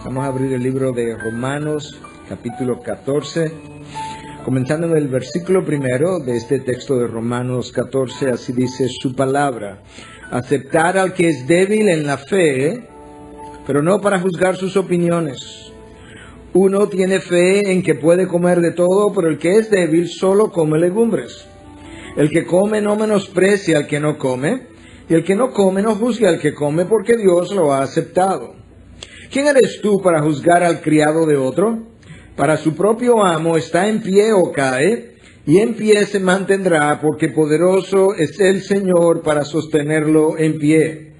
Vamos a abrir el libro de Romanos, capítulo 14, comenzando en el versículo primero de este texto de Romanos 14, así dice su palabra: aceptar al que es débil en la fe, pero no para juzgar sus opiniones. Uno tiene fe en que puede comer de todo, pero el que es débil solo come legumbres. El que come no menosprecia al que no come, y el que no come no juzga al que come, porque Dios lo ha aceptado. ¿Quién eres tú para juzgar al criado de otro? Para su propio amo está en pie o cae, y en pie se mantendrá, porque poderoso es el Señor para sostenerlo en pie.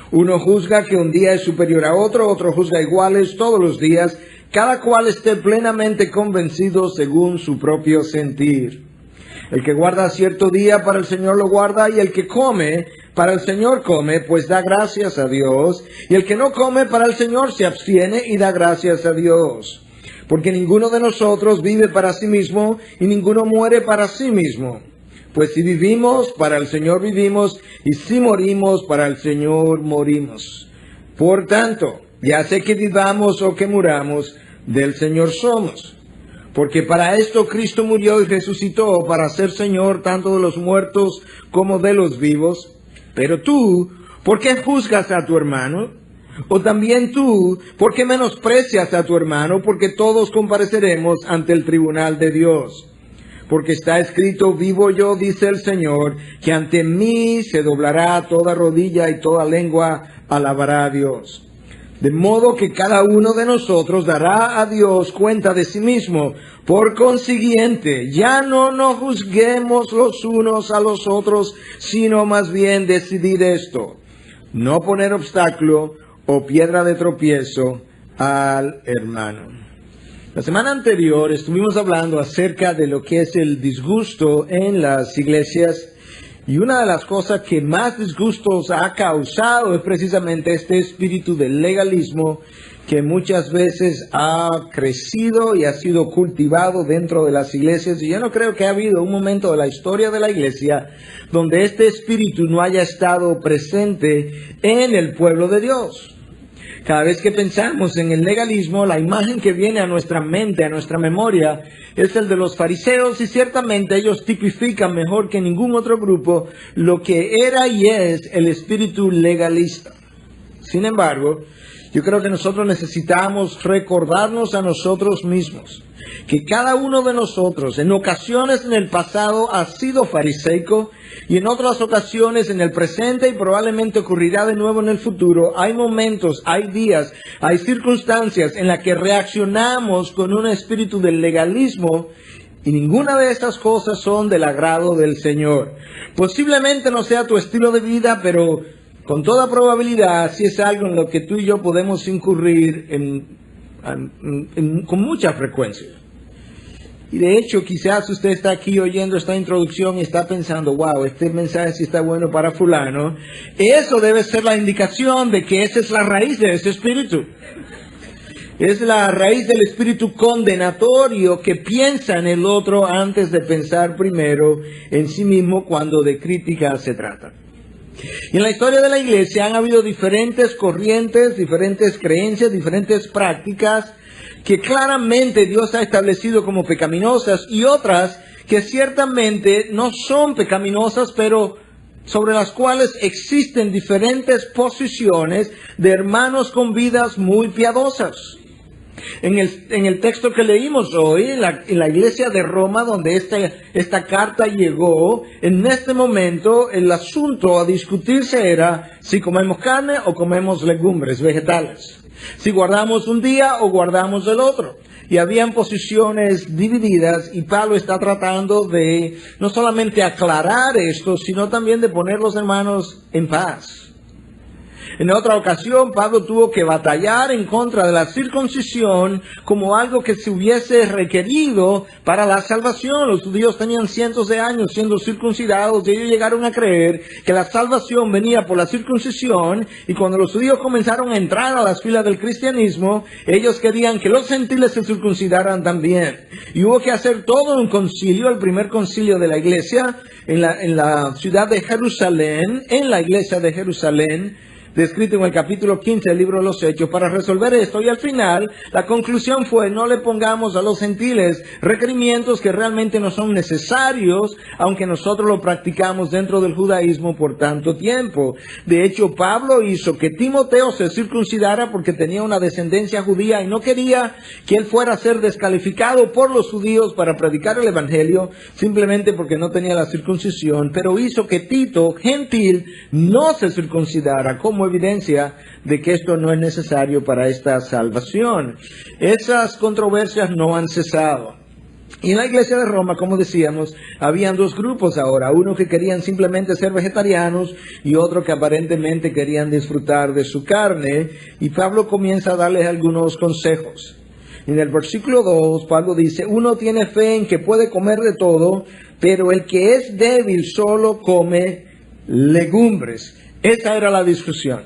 Uno juzga que un día es superior a otro, otro juzga iguales todos los días, cada cual esté plenamente convencido según su propio sentir. El que guarda cierto día para el Señor lo guarda, y el que come para el Señor come, pues da gracias a Dios, y el que no come para el Señor se abstiene y da gracias a Dios. Porque ninguno de nosotros vive para sí mismo, y ninguno muere para sí mismo. Pues si vivimos, para el Señor vivimos, y si morimos, para el Señor morimos. Por tanto, ya sea que vivamos o que muramos, del Señor somos. Porque para esto Cristo murió y resucitó, para ser Señor tanto de los muertos como de los vivos. Pero tú, ¿por qué juzgas a tu hermano? O también tú, ¿por qué menosprecias a tu hermano? Porque todos compareceremos ante el tribunal de Dios. Porque está escrito: vivo yo, dice el Señor, que ante mí se doblará toda rodilla y toda lengua alabará a Dios. De modo que cada uno de nosotros dará a Dios cuenta de sí mismo. Por consiguiente, ya no nos juzguemos los unos a los otros, sino más bien decidir esto: no poner obstáculo o piedra de tropiezo al hermano. La semana anterior estuvimos hablando acerca de lo que es el disgusto en las iglesias. Y una de las cosas que más disgustos ha causado es precisamente este espíritu del legalismo que muchas veces ha crecido y ha sido cultivado dentro de las iglesias. Y yo no creo que ha habido un momento de la historia de la iglesia donde este espíritu no haya estado presente en el pueblo de Dios. Cada vez que pensamos en el legalismo, la imagen que viene a nuestra mente, a nuestra memoria, es el de los fariseos, y ciertamente ellos tipifican mejor que ningún otro grupo lo que era y es el espíritu legalista. Sin embargo, yo creo que nosotros necesitamos recordarnos a nosotros mismos que cada uno de nosotros en ocasiones en el pasado ha sido fariseico, y en otras ocasiones en el presente, y probablemente ocurrirá de nuevo en el futuro. Hay momentos, hay días, hay circunstancias en las que reaccionamos con un espíritu del legalismo, y ninguna de estas cosas son del agrado del Señor. Posiblemente no sea tu estilo de vida, pero con toda probabilidad sí es algo en lo que tú y yo podemos incurrir con mucha frecuencia. Y de hecho, quizás usted está aquí oyendo esta introducción y está pensando: wow, este mensaje sí está bueno para fulano. Eso debe ser la indicación de que esa es la raíz de ese espíritu. Es la raíz del espíritu condenatorio que piensa en el otro antes de pensar primero en sí mismo cuando de crítica se trata. Y en la historia de la iglesia han habido diferentes corrientes, diferentes creencias, diferentes prácticas que claramente Dios ha establecido como pecaminosas, y otras que ciertamente no son pecaminosas, pero sobre las cuales existen diferentes posiciones de hermanos con vidas muy piadosas. En el texto que leímos hoy, en la iglesia de Roma, donde esta carta llegó, en este momento el asunto a discutirse era si comemos carne o comemos legumbres, vegetales. Si guardamos un día o guardamos el otro. Y habían posiciones divididas, y Pablo está tratando de no solamente aclarar esto, sino también de poner los hermanos en paz. En otra ocasión, Pablo tuvo que batallar en contra de la circuncisión como algo que se hubiese requerido para la salvación. Los judíos tenían cientos de años siendo circuncidados, y ellos llegaron a creer que la salvación venía por la circuncisión, y cuando los judíos comenzaron a entrar a las filas del cristianismo, ellos querían que los gentiles se circuncidaran también. Y hubo que hacer todo un concilio, el primer concilio de la iglesia, en la ciudad de Jerusalén, en la iglesia de Jerusalén, descrito en el capítulo 15 del libro de los Hechos para resolver esto, y al final la conclusión fue: no le pongamos a los gentiles requerimientos que realmente no son necesarios, aunque nosotros lo practicamos dentro del judaísmo por tanto tiempo. De hecho, Pablo hizo que Timoteo se circuncidara porque tenía una descendencia judía y no quería que él fuera a ser descalificado por los judíos para predicar el evangelio simplemente porque no tenía la circuncisión, pero hizo que Tito, gentil, no se circuncidara como evidencia de que esto no es necesario para esta salvación. Esas controversias no han cesado. Y en la iglesia de Roma, como decíamos, habían dos grupos ahora, uno que querían simplemente ser vegetarianos y otro que aparentemente querían disfrutar de su carne, y Pablo comienza a darles algunos consejos. En el versículo 2, Pablo dice: uno tiene fe en que puede comer de todo, pero el que es débil solo come legumbres. Esa era la discusión.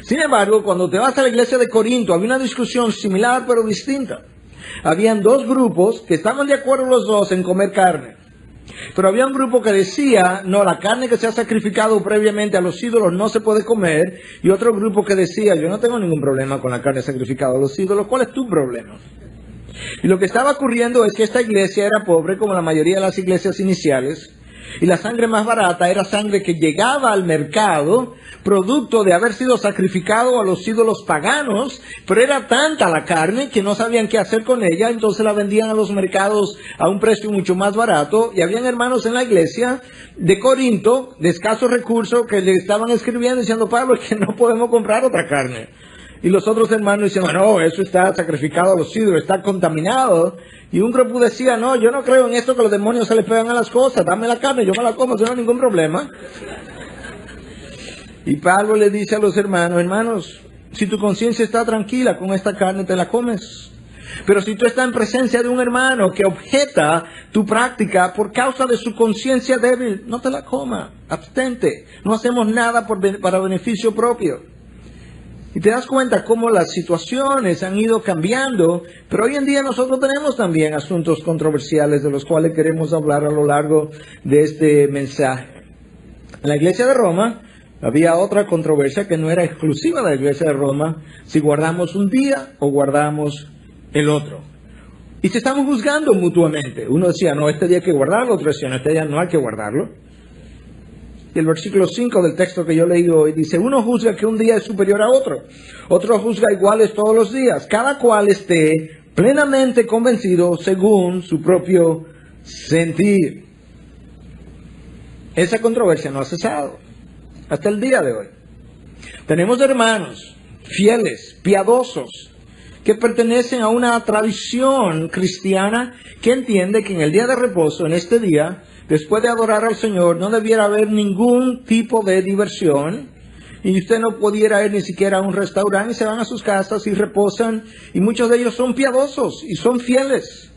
Sin embargo, cuando te vas a la iglesia de Corinto, había una discusión similar pero distinta. Habían dos grupos que estaban de acuerdo los dos en comer carne. Pero había un grupo que decía: no, la carne que se ha sacrificado previamente a los ídolos no se puede comer. Y otro grupo que decía: yo no tengo ningún problema con la carne sacrificada a los ídolos. ¿Cuál es tu problema? Y lo que estaba ocurriendo es que esta iglesia era pobre, como la mayoría de las iglesias iniciales. Y la sangre más barata era sangre que llegaba al mercado, producto de haber sido sacrificado a los ídolos paganos, pero era tanta la carne que no sabían qué hacer con ella, entonces la vendían a los mercados a un precio mucho más barato, y habían hermanos en la iglesia de Corinto, de escasos recursos, que le estaban escribiendo diciendo: Pablo, es que no podemos comprar otra carne. Y los otros hermanos decían: no, eso está sacrificado a los ídolos, está contaminado. Y un grupo decía: no, yo no creo en esto que los demonios se le pegan a las cosas, dame la carne, yo me la como, no hay ningún problema. Y Pablo le dice a los hermanos: hermanos, si tu conciencia está tranquila con esta carne, te la comes. Pero si tú estás en presencia de un hermano que objeta tu práctica por causa de su conciencia débil, no te la coma, abstente. No hacemos nada para beneficio propio. Y te das cuenta cómo las situaciones han ido cambiando, pero hoy en día nosotros tenemos también asuntos controversiales de los cuales queremos hablar a lo largo de este mensaje. En la iglesia de Roma había otra controversia que no era exclusiva de la iglesia de Roma: si guardamos un día o guardamos el otro. Y se estaban juzgando mutuamente. Uno decía: no, este día hay que guardarlo, otro decía: no, este día no hay que guardarlo. Y el versículo 5 del texto que yo leí hoy dice: uno juzga que un día es superior a otro, otro juzga iguales todos los días, cada cual esté plenamente convencido según su propio sentir. Esa controversia no ha cesado hasta el día de hoy. Tenemos hermanos fieles, piadosos, que pertenecen a una tradición cristiana que entiende que en el día de reposo, en este día, después de adorar al Señor, no debiera haber ningún tipo de diversión, y usted no pudiera ir ni siquiera a un restaurante, y se van a sus casas y reposan, y muchos de ellos son piadosos y son fieles.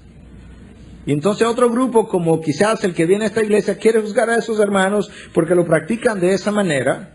Y entonces otro grupo, como quizás el que viene a esta iglesia, quiere juzgar a esos hermanos porque lo practican de esa manera.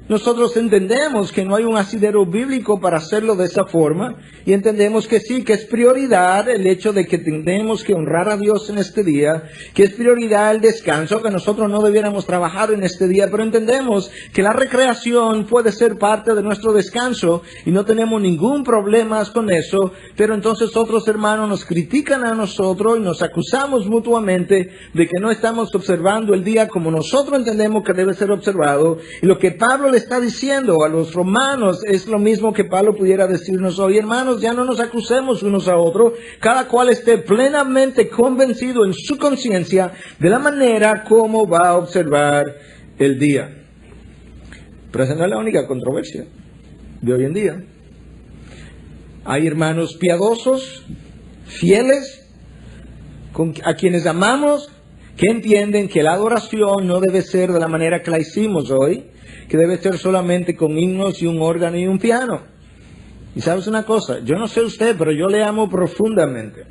Nosotros entendemos que no hay un asidero bíblico para hacerlo de esa forma, y entendemos que sí, que es prioridad el hecho de que tenemos que honrar a Dios en este día, que es prioridad el descanso, que nosotros no debiéramos trabajar en este día, pero entendemos que la recreación puede ser parte de nuestro descanso y no tenemos ningún problema con eso. Pero entonces otros hermanos nos critican a nosotros y nos acusamos mutuamente de que no estamos observando el día como nosotros entendemos que debe ser observado. Y lo que Pablo le está diciendo a los romanos es lo mismo que Pablo pudiera decirnos hoy: hermanos, ya no nos acusemos unos a otros, cada cual esté plenamente convencido en su conciencia de la manera como va a observar el día. Pero esa no es la única controversia de hoy en día. Hay hermanos piadosos, fieles, a quienes amamos, que entienden que la adoración no debe ser de la manera que la hicimos hoy, que debe ser solamente con himnos y un órgano y un piano. Y sabes una cosa, yo no sé usted, pero yo le amo profundamente.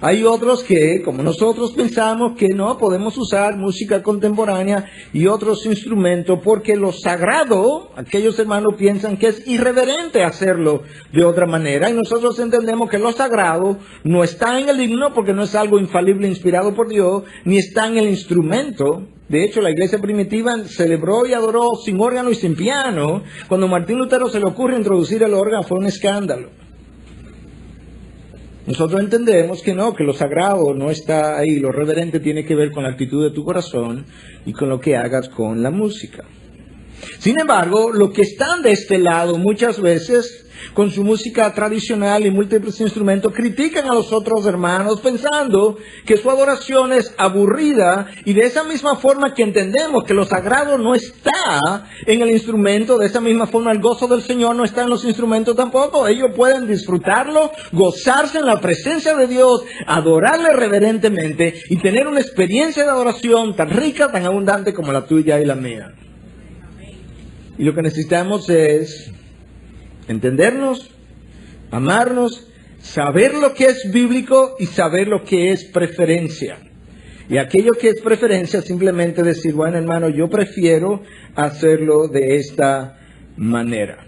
Hay otros que, como nosotros, pensamos que no podemos usar música contemporánea y otros instrumentos porque lo sagrado, aquellos hermanos piensan que es irreverente hacerlo de otra manera, y nosotros entendemos que lo sagrado no está en el himno porque no es algo infalible inspirado por Dios, ni está en el instrumento, De hecho, la iglesia primitiva celebró y adoró sin órgano y sin piano. Cuando a Martín Lutero se le ocurre introducir el órgano, fue un escándalo. Nosotros entendemos que no, que lo sagrado no está ahí. Lo reverente tiene que ver con la actitud de tu corazón y con lo que hagas con la música. Sin embargo, los que están de este lado muchas veces, con su música tradicional y múltiples instrumentos, critican a los otros hermanos pensando que su adoración es aburrida, y de esa misma forma que entendemos que lo sagrado no está en el instrumento, de esa misma forma el gozo del Señor no está en los instrumentos tampoco. Ellos pueden disfrutarlo, gozarse en la presencia de Dios, adorarle reverentemente y tener una experiencia de adoración tan rica, tan abundante como la tuya y la mía. Y lo que necesitamos es entendernos, amarnos, saber lo que es bíblico y saber lo que es preferencia. Y aquello que es preferencia, simplemente decir, bueno, hermano, yo prefiero hacerlo de esta manera.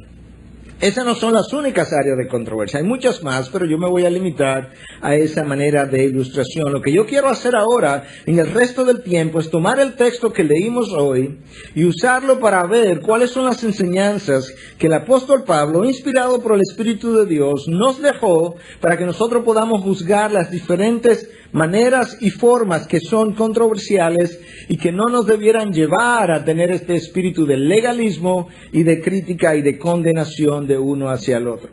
Esas no son las únicas áreas de controversia, hay muchas más, pero yo me voy a limitar a esa manera de ilustración. Lo que yo quiero hacer ahora, en el resto del tiempo, es tomar el texto que leímos hoy y usarlo para ver cuáles son las enseñanzas que el apóstol Pablo, inspirado por el Espíritu de Dios, nos dejó para que nosotros podamos juzgar las diferentes maneras y formas que son controversiales y que no nos debieran llevar a tener este espíritu de legalismo y de crítica y de condenación de uno hacia el otro.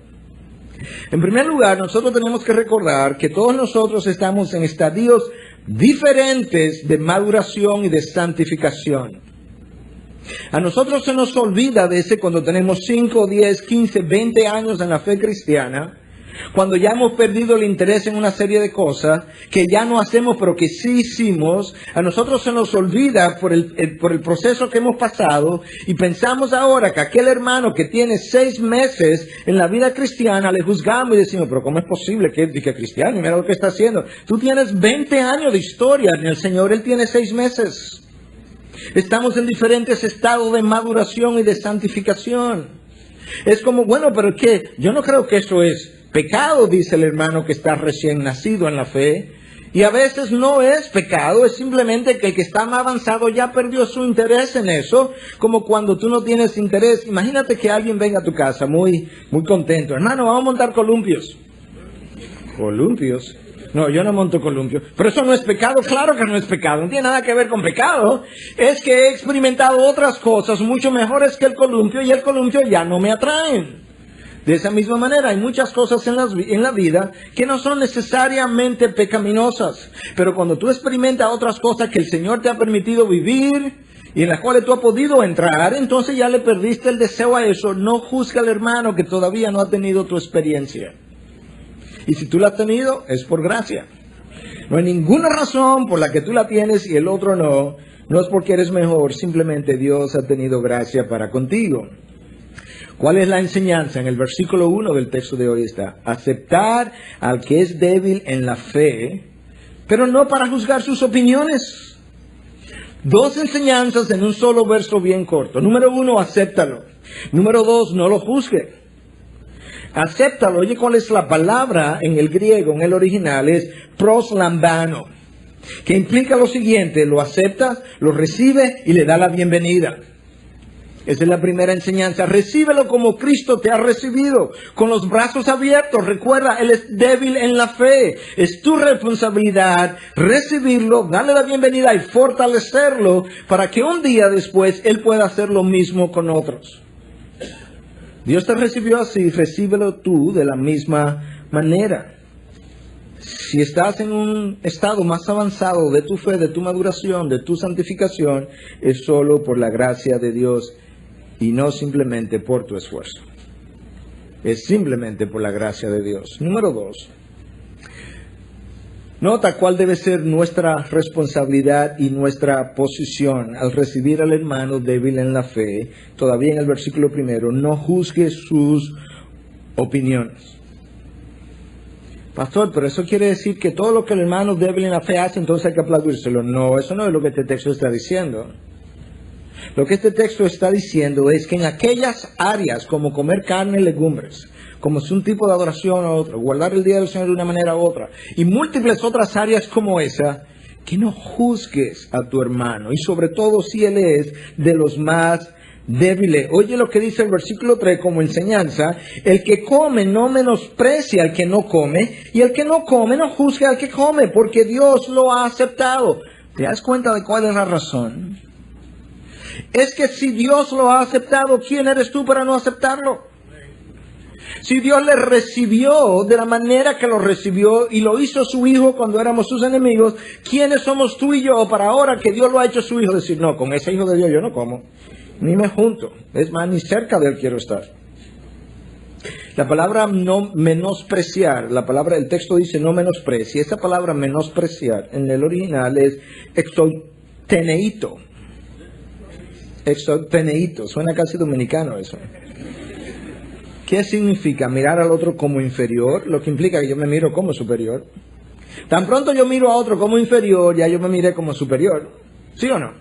En primer lugar, nosotros tenemos que recordar que todos nosotros estamos en estadios diferentes de maduración y de santificación. A nosotros se nos olvida de ese cuando tenemos 5, 10, 15, 20 años en la fe cristiana, cuando ya hemos perdido el interés en una serie de cosas que ya no hacemos pero que sí hicimos. A nosotros se nos olvida por el proceso que hemos pasado y pensamos ahora que aquel hermano que tiene 6 meses en la vida cristiana le juzgamos y decimos, pero ¿cómo es posible que es cristiano? Mira lo que está haciendo. Tú tienes 20 años de historia en el Señor, Él tiene 6 meses. Estamos en diferentes estados de maduración y de santificación. Es como, bueno, pero ¿qué? Yo no creo que eso es pecado, dice el hermano que está recién nacido en la fe. Y a veces no es pecado, es simplemente que el que está más avanzado ya perdió su interés en eso, como cuando tú no tienes interés. Imagínate que alguien venga a tu casa muy contento. Hermano, vamos a montar columpios. ¿Columpios? No, yo no monto columpios. Pero eso no es pecado, claro que no es pecado, no tiene nada que ver con pecado. Es que he experimentado otras cosas mucho mejores que el columpio y el columpio ya no me atraen. De esa misma manera, hay muchas cosas en la vida que no son necesariamente pecaminosas. Pero cuando tú experimentas otras cosas que el Señor te ha permitido vivir y en las cuales tú has podido entrar, entonces ya le perdiste el deseo a eso. No juzga al hermano que todavía no ha tenido tu experiencia. Y si tú la has tenido, es por gracia. No hay ninguna razón por la que tú la tienes y el otro no. No es porque eres mejor, simplemente Dios ha tenido gracia para contigo. ¿Cuál es la enseñanza? En el versículo 1 del texto de hoy está: aceptar al que es débil en la fe, pero no para juzgar sus opiniones. 2 enseñanzas en un solo verso bien corto. Número 1, acéptalo. Número 2, no lo juzgue. Acéptalo. Oye, ¿cuál es la palabra en el griego, en el original? Es proslambano, que implica lo siguiente: lo aceptas, lo recibe y le da la bienvenida. Esa es la primera enseñanza. Recíbelo como Cristo te ha recibido, con los brazos abiertos. Recuerda, Él es débil en la fe. Es tu responsabilidad recibirlo, darle la bienvenida y fortalecerlo para que un día después Él pueda hacer lo mismo con otros. Dios te recibió así, recíbelo tú de la misma manera. Si estás en un estado más avanzado de tu fe, de tu maduración, de tu santificación, es solo por la gracia de Dios y no simplemente por tu esfuerzo. Es simplemente por la gracia de Dios. Número 2. Nota cuál debe ser nuestra responsabilidad y nuestra posición al recibir al hermano débil en la fe. Todavía en el versículo 1, no juzgue sus opiniones. Pastor, pero eso quiere decir que todo lo que el hermano débil en la fe hace, entonces hay que aplaudírselo. No, eso no es lo que este texto está diciendo. Lo que este texto está diciendo es que en aquellas áreas como comer carne y legumbres, como es un tipo de adoración a otro, guardar el día del Señor de una manera u otra, y múltiples otras áreas como esa, que no juzgues a tu hermano, y sobre todo si él es de los más débiles. Oye lo que dice el versículo 3 como enseñanza: el que come no menosprecia al que no come, y el que no come no juzgue al que come, porque Dios lo ha aceptado. ¿Te das cuenta de cuál es la razón? Es que si Dios lo ha aceptado, ¿quién eres tú para no aceptarlo? Si Dios le recibió de la manera que lo recibió y lo hizo su hijo cuando éramos sus enemigos, ¿quiénes somos tú y yo para ahora que Dios lo ha hecho su hijo decir: no, con ese hijo de Dios yo no como, ni me junto, es más, ni cerca de él quiero estar? La palabra no menospreciar, el texto dice no menosprecie. Esa palabra menospreciar en el original es exoteneito. Exoteneito, suena casi dominicano eso. ¿Qué significa? Mirar al otro como inferior, lo que implica que yo me miro como superior. Tan pronto yo miro a otro como inferior, ya yo me miré como superior. ¿Sí o no?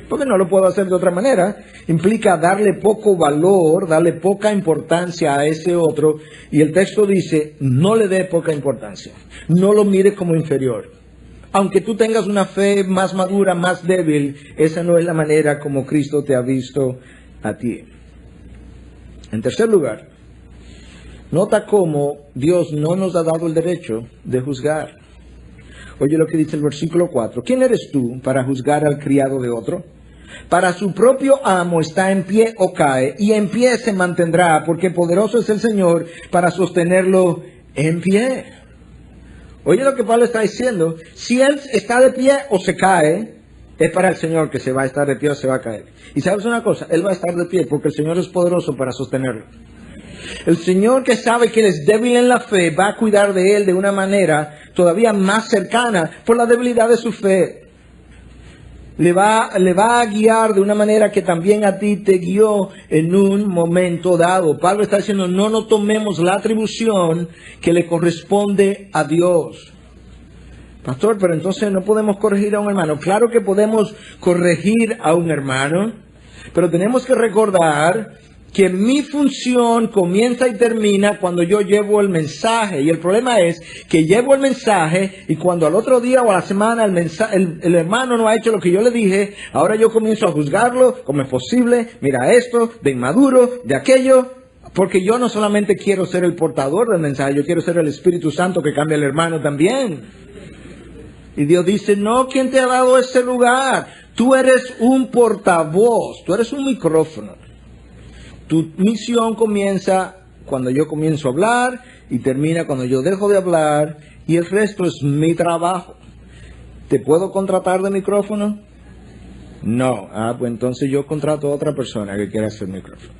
Porque no lo puedo hacer de otra manera. Implica darle poco valor, darle poca importancia a ese otro. Y el texto dice: no le dé poca importancia. No lo mire como inferior. Aunque tú tengas una fe más madura, más débil, esa no es la manera como Cristo te ha visto a ti. En tercer lugar, nota cómo Dios no nos ha dado el derecho de juzgar. Oye lo que dice el versículo 4. ¿Quién eres tú para juzgar al criado de otro? Para su propio amo está en pie o cae, y en pie se mantendrá, porque poderoso es el Señor para sostenerlo en pie. Oye lo que Pablo está diciendo: si él está de pie o se cae, es para el Señor que se va a estar de pie o se va a caer. Y sabes una cosa, él va a estar de pie porque el Señor es poderoso para sostenerlo. El Señor, que sabe que él es débil en la fe, va a cuidar de él de una manera todavía más cercana por la debilidad de su fe. Le va a guiar de una manera que también a ti te guió en un momento dado. Pablo está diciendo: no tomemos la atribución que le corresponde a Dios. Pastor, pero entonces no podemos corregir a un hermano. Claro que podemos corregir a un hermano, pero tenemos que recordar que mi función comienza y termina cuando yo llevo el mensaje. Y el problema es que llevo el mensaje y cuando al otro día o a la semana el hermano no ha hecho lo que yo le dije, ahora yo comienzo a juzgarlo, como es posible, mira esto, de inmaduro, de aquello. Porque yo no solamente quiero ser el portador del mensaje, yo quiero ser el Espíritu Santo que cambia al hermano también. Y Dios dice: no, ¿quién te ha dado ese lugar? Tú eres un portavoz, tú eres un micrófono. Tu misión comienza cuando yo comienzo a hablar y termina cuando yo dejo de hablar, y el resto es mi trabajo. ¿Te puedo contratar de micrófono? No. Pues entonces yo contrato a otra persona que quiera hacer micrófono.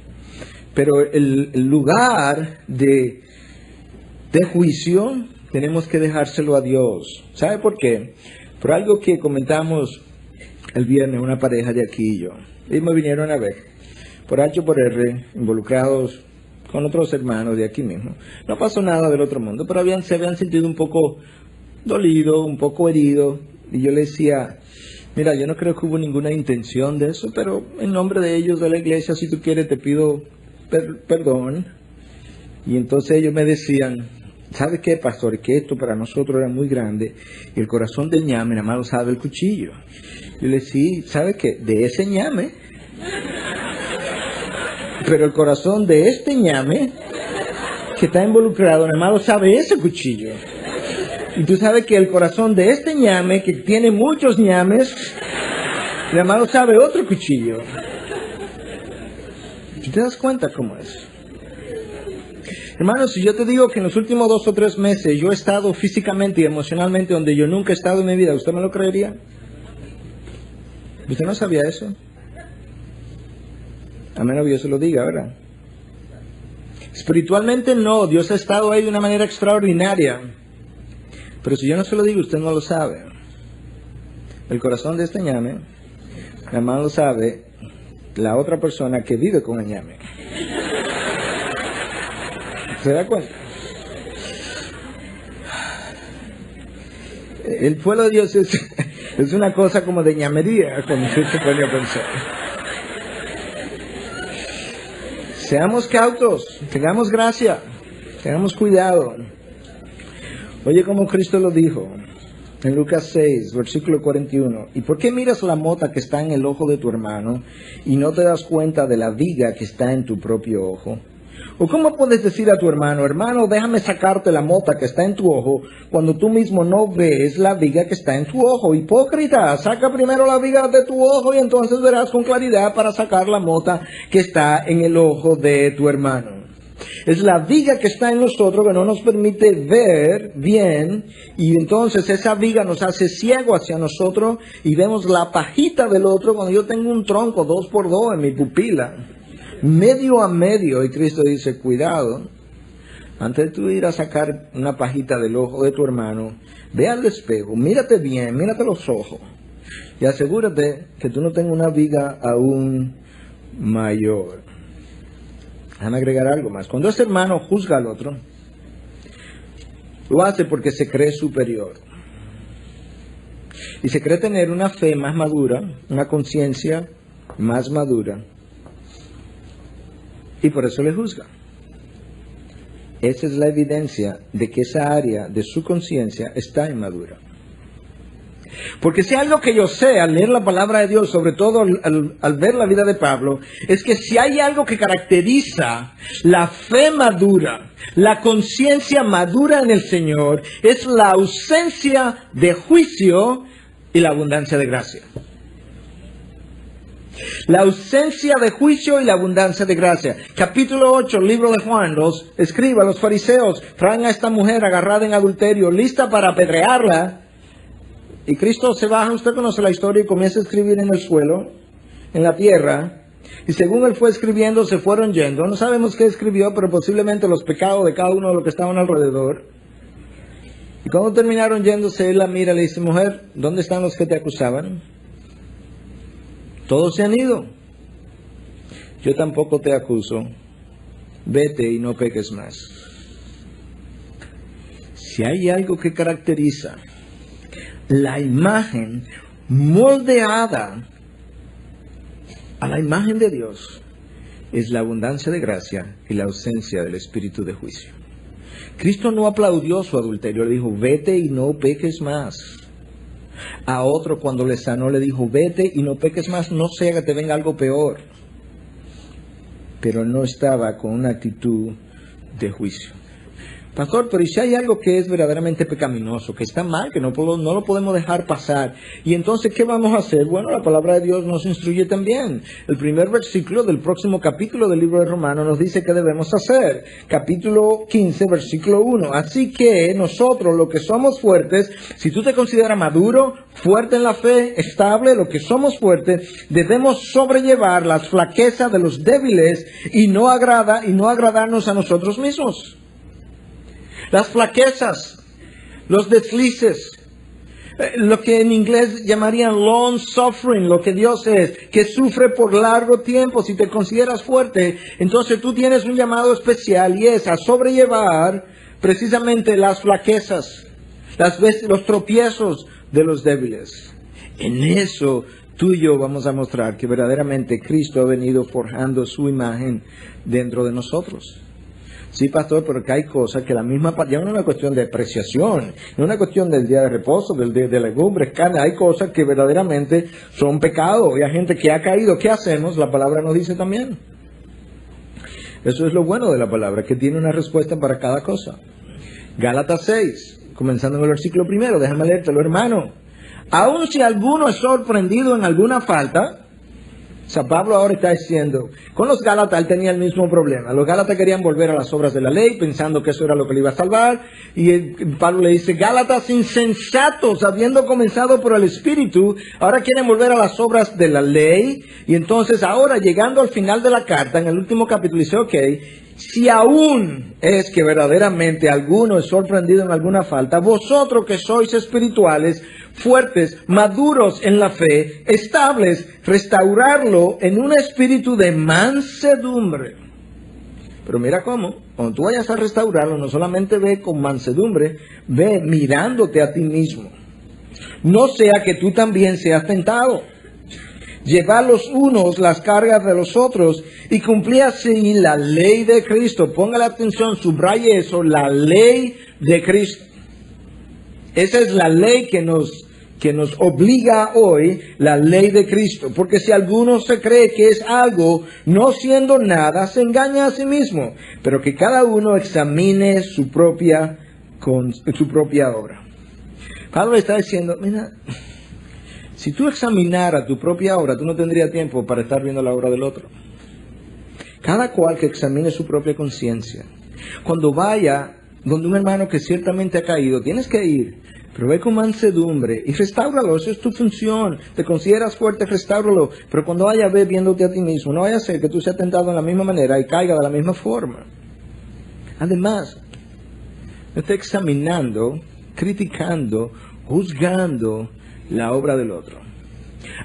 Pero el lugar de juicio tenemos que dejárselo a Dios. ¿Sabe por qué? Por algo que comentamos el viernes, una pareja de aquí y yo. Y me vinieron a ver, por H por R, involucrados con otros hermanos de aquí mismo. No pasó nada del otro mundo, pero se habían sentido un poco dolidos, un poco heridos. Y yo les decía: mira, yo no creo que hubo ninguna intención de eso, pero en nombre de ellos, de la iglesia, si tú quieres, te pido perdón. Y entonces ellos me decían: ¿sabe qué, pastor? Que esto para nosotros era muy grande. Y el corazón del ñame, nada más lo sabe el cuchillo. Yo le decía: ¿sabe qué? De ese ñame. Pero el corazón de este ñame que está involucrado, nada más lo sabe ese cuchillo. Y tú sabes que el corazón de este ñame, que tiene muchos ñames, nada más lo sabe otro cuchillo. ¿Tú te das cuenta cómo es? Hermanos, si yo te digo que en los últimos 2 o 3 meses yo he estado físicamente y emocionalmente donde yo nunca he estado en mi vida, ¿usted me lo creería? ¿Usted no sabía eso? A menos que yo se lo diga, ¿verdad? Espiritualmente no, Dios ha estado ahí de una manera extraordinaria. Pero si yo no se lo digo, usted no lo sabe. El corazón de este ñame, nada más lo sabe la otra persona que vive con el ñame. ¿Se da cuenta? El pueblo de Dios es una cosa como de ñamería, como usted se pone a pensar. Seamos cautos, tengamos gracia, tengamos cuidado. Oye, como Cristo lo dijo: En Lucas 6, versículo 41. ¿Y por qué miras la mota que está en el ojo de tu hermano y no te das cuenta de la viga que está en tu propio ojo? ¿O cómo puedes decir a tu hermano, hermano, déjame sacarte la mota que está en tu ojo, cuando tú mismo no ves la viga que está en tu ojo? Hipócrita, saca primero la viga de tu ojo y entonces verás con claridad para sacar la mota que está en el ojo de tu hermano. Es la viga que está en nosotros que no nos permite ver bien, y entonces esa viga nos hace ciego hacia nosotros y vemos la pajita del otro cuando yo tengo un tronco 2x2 en mi pupila, medio a medio, y Cristo dice, cuidado, antes de tú ir a sacar una pajita del ojo de tu hermano, ve al espejo, mírate bien, mírate los ojos, y asegúrate que tú no tengas una viga aún mayor. Déjame agregar algo más. Cuando ese hermano juzga al otro, lo hace porque se cree superior. Y se cree tener una fe más madura, una conciencia más madura. Y por eso le juzga. Esa es la evidencia de que esa área de su conciencia está inmadura. Porque si algo que yo sé al leer la palabra de Dios, sobre todo al ver la vida de Pablo, es que si hay algo que caracteriza la fe madura, la conciencia madura en el Señor, es la ausencia de juicio y la abundancia de gracia. La ausencia de juicio y la abundancia de gracia. Capítulo 8, libro de Juan, los escribas, los fariseos, traen a esta mujer agarrada en adulterio, lista para apedrearla. Y Cristo se baja, usted conoce la historia, y comienza a escribir en el suelo, en la tierra. Y según él fue escribiendo, se fueron yendo. No sabemos qué escribió, pero posiblemente los pecados de cada uno de los que estaban alrededor. Y cuando terminaron yéndose, él la mira y le dice, mujer, ¿dónde están los que te acusaban? Todos se han ido. Yo tampoco te acuso. Vete y no peques más. Si hay algo que caracteriza la imagen moldeada a la imagen de Dios, es la abundancia de gracia y la ausencia del espíritu de juicio. Cristo no aplaudió su adulterio, le dijo, vete y no peques más. A otro, cuando le sanó, le dijo, vete y no peques más, no sea que te venga algo peor. Pero no estaba con una actitud de juicio. Pastor, pero ¿y si hay algo que es verdaderamente pecaminoso, que está mal, que no lo podemos dejar pasar? Y entonces, ¿qué vamos a hacer? Bueno, la palabra de Dios nos instruye también. El primer versículo del próximo capítulo del libro de Romanos nos dice qué debemos hacer. Capítulo 15, versículo 1. Así que nosotros, los que somos fuertes, si tú te consideras maduro, fuerte en la fe, estable, los que somos fuertes, debemos sobrellevar las flaquezas de los débiles y no agradarnos a nosotros mismos. Las flaquezas, los deslices, lo que en inglés llamarían long suffering, lo que Dios es, que sufre por largo tiempo. Si te consideras fuerte, entonces tú tienes un llamado especial, y es a sobrellevar precisamente las flaquezas, los tropiezos de los débiles. En eso tú y yo vamos a mostrar que verdaderamente Cristo ha venido forjando su imagen dentro de nosotros. Sí, pastor, pero que hay cosas que la misma, ya no es una cuestión de apreciación, no es una cuestión del día de reposo, del día de legumbres, carne, hay cosas que verdaderamente son pecados, y hay gente que ha caído. ¿Qué hacemos? La palabra nos dice también. Eso es lo bueno de la palabra, que tiene una respuesta para cada cosa. Gálatas 6, comenzando en el versículo 1, déjame leértelo, hermano. Aun si alguno es sorprendido en alguna falta, o sea, Pablo ahora está diciendo, con los Gálatas él tenía el mismo problema. Los Gálatas querían volver a las obras de la ley, pensando que eso era lo que le iba a salvar. Y Pablo le dice, Gálatas insensatos, habiendo comenzado por el Espíritu, ahora quieren volver a las obras de la ley. Y entonces ahora, llegando al final de la carta, en el último capítulo, dice, ok, si aún es que verdaderamente alguno es sorprendido en alguna falta, vosotros que sois espirituales, fuertes, maduros en la fe, estables, restaurarlo en un espíritu de mansedumbre. Pero mira cómo, cuando tú vayas a restaurarlo, no solamente ve con mansedumbre, ve mirándote a ti mismo. No sea que tú también seas tentado. Llevar los unos las cargas de los otros y cumplir así la ley de Cristo. Ponga la atención, subraye eso, la ley de Cristo. Esa es la ley que nos obliga hoy, la ley de Cristo. Porque si alguno se cree que es algo, no siendo nada, se engaña a sí mismo. Pero que cada uno examine su propia obra. Pablo está diciendo, mira, si tú examinaras tu propia obra, tú no tendrías tiempo para estar viendo la obra del otro. Cada cual que examine su propia conciencia. Cuando vaya donde un hermano que ciertamente ha caído, tienes que ir, pero ve con mansedumbre y restáuralo. Esa es tu función. Te consideras fuerte, restáuralo. Pero cuando vaya, ve viéndote a ti mismo. No vaya a ser que tú seas tentado de la misma manera y caiga de la misma forma. Además, no esté examinando, criticando, juzgando la obra del otro.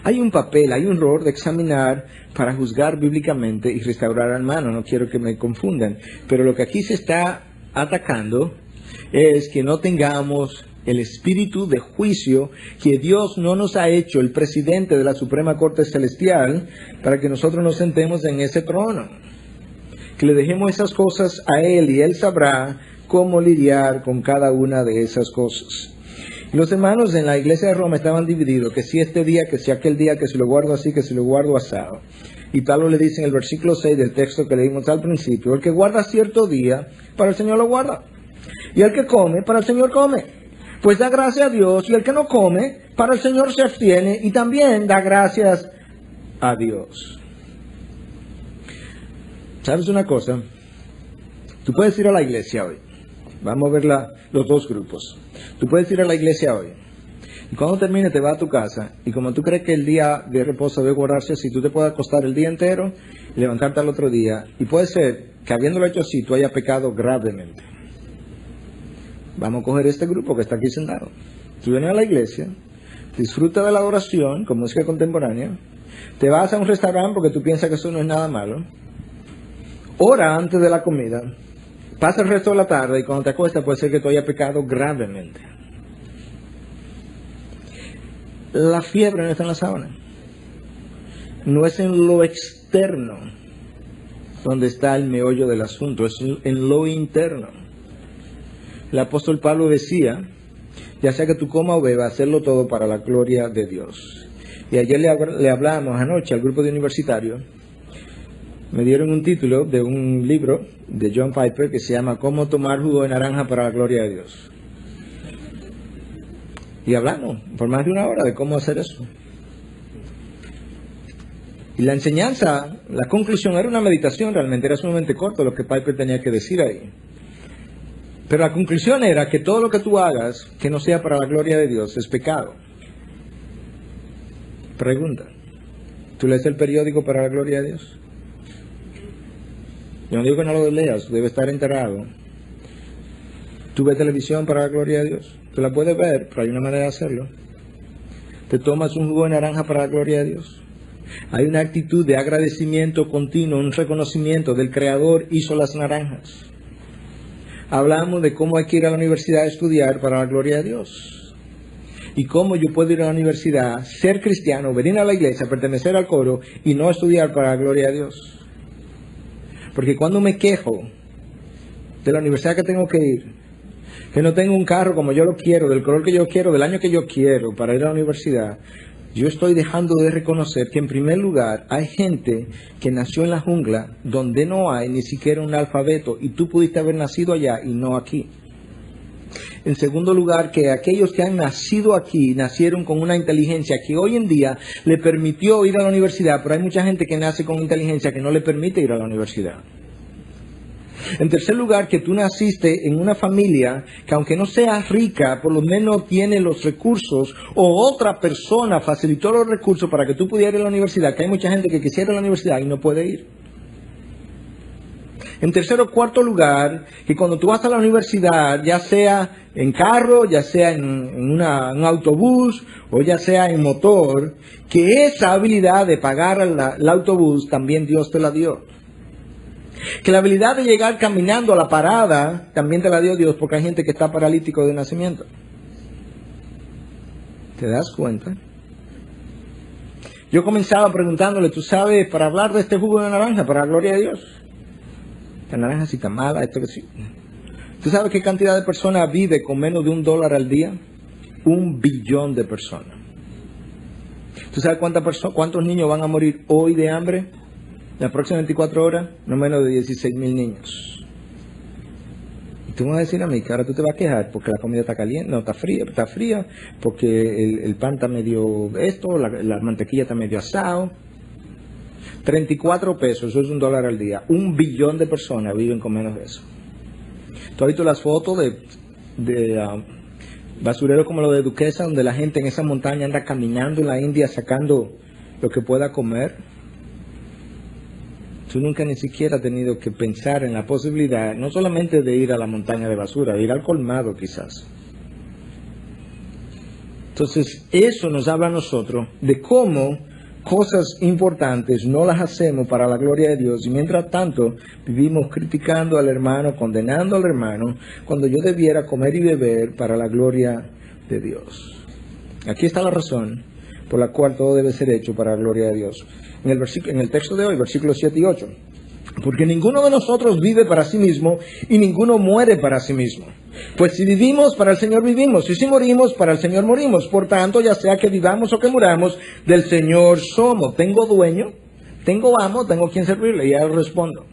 Hay un papel, hay un rol de examinar para juzgar bíblicamente y restaurar al hermano. No quiero que me confundan. Pero lo que aquí se está atacando es que no tengamos el espíritu de juicio que Dios no nos ha hecho el presidente de la Suprema Corte Celestial para que nosotros nos sentemos en ese trono. Que le dejemos esas cosas a Él y Él sabrá cómo lidiar con cada una de esas cosas. Los hermanos en la iglesia de Roma estaban divididos, que si este día, que si aquel día, que si lo guardo así, que si lo guardo asado. Y Pablo le dice en el versículo 6 del texto que leímos al principio, el que guarda cierto día, para el Señor lo guarda. Y el que come, para el Señor come. Pues da gracias a Dios, y el que no come, para el Señor se abstiene, y también da gracias a Dios. ¿Sabes una cosa? Tú puedes ir a la iglesia hoy. Vamos a ver los dos grupos. Tú puedes ir a la iglesia hoy. Y cuando termine te vas a tu casa. Y como tú crees que el día de reposo debe guardarse así, tú te puedes acostar el día entero y levantarte al otro día. Y puede ser que habiéndolo hecho así, tú hayas pecado gravemente. Vamos a coger este grupo que está aquí sentado. Tú vienes a la iglesia, disfruta de la oración con música contemporánea, te vas a un restaurante porque tú piensas que eso no es nada malo, ora antes de la comida, pasa el resto de la tarde y cuando te acuestas puede ser que tú hayas pecado gravemente. La fiebre no está en la sábana, no es en lo externo donde está el meollo del asunto, es en lo interno. El apóstol Pablo decía, ya sea que tú comas o bebas, hacerlo todo para la gloria de Dios. Y ayer le hablábamos anoche al grupo de universitarios, me dieron un título de un libro de John Piper que se llama Cómo tomar jugo de naranja para la gloria de Dios. Y hablamos por más de una hora de cómo hacer eso. Y la enseñanza, la conclusión era una meditación, realmente era sumamente corto lo que Piper tenía que decir ahí. Pero la conclusión era que todo lo que tú hagas que no sea para la gloria de Dios es pecado. Pregunta, ¿tú lees el periódico para la gloria de Dios? Yo no digo que no lo leas, debe estar enterado. ¿Tú ves televisión para la gloria de Dios? Tú la puedes ver, pero hay una manera de hacerlo. ¿Te tomas un jugo de naranja para la gloria de Dios? Hay una actitud de agradecimiento continuo, un reconocimiento del Creador hizo las naranjas. Hablamos de cómo hay que ir a la universidad a estudiar para la gloria de Dios. Y cómo yo puedo ir a la universidad, ser cristiano, venir a la iglesia, pertenecer al coro y no estudiar para la gloria de Dios. Porque cuando me quejo de la universidad que tengo que ir, que no tengo un carro como yo lo quiero, del color que yo quiero, del año que yo quiero para ir a la universidad, yo estoy dejando de reconocer que en primer lugar hay gente que nació en la jungla donde no hay ni siquiera un alfabeto y tú pudiste haber nacido allá y no aquí. En segundo lugar, que aquellos que han nacido aquí nacieron con una inteligencia que hoy en día le permitió ir a la universidad, pero hay mucha gente que nace con inteligencia que no le permite ir a la universidad. En tercer lugar, que tú naciste en una familia que aunque no sea rica, por lo menos tiene los recursos o otra persona facilitó los recursos para que tú pudieras ir a la universidad, que hay mucha gente que quisiera ir a la universidad y no puede ir. En tercer o cuarto lugar, que cuando tú vas a la universidad, ya sea en carro, ya sea en un autobús o ya sea en motor, que esa habilidad de pagar el autobús también Dios te la dio. Que la habilidad de llegar caminando a la parada también te la dio Dios porque hay gente que está paralítico de nacimiento. ¿Te das cuenta? Yo comenzaba preguntándole, ¿tú sabes para hablar de este jugo de naranja, para la gloria de Dios? Esta naranja sí está mala, esto que sí. ¿Tú sabes qué cantidad de personas vive con menos de $1 al día? 1 billón de personas. ¿Tú sabes cuántos niños van a morir hoy de hambre? En las próximas 24 horas, no menos de 16,000 niños. Y tú me vas a decir a mí que ahora tú te vas a quejar porque la comida está caliente, no, está fría, porque el pan está medio esto, la mantequilla está medio asado. 34 pesos, eso es $1 al día. 1 billón de personas viven con menos de eso. ¿Tú has visto las fotos de basureros como lo de Duquesa, donde la gente en esa montaña anda caminando en la India sacando lo que pueda comer? Tú nunca ni siquiera has tenido que pensar en la posibilidad, no solamente de ir a la montaña de basura, de ir al colmado quizás. Entonces, eso nos habla a nosotros de cómo cosas importantes no las hacemos para la gloria de Dios y mientras tanto vivimos criticando al hermano, condenando al hermano, cuando yo debiera comer y beber para la gloria de Dios. Aquí está la razón por la cual todo debe ser hecho para la gloria de Dios. En el texto de hoy, versículos 7 y 8. Porque ninguno de nosotros vive para sí mismo y ninguno muere para sí mismo. Pues si vivimos, para el Señor vivimos, y si morimos, para el Señor morimos. Por tanto, ya sea que vivamos o que muramos, del Señor somos. Tengo dueño, tengo amo, tengo quien servirle, y a él respondo.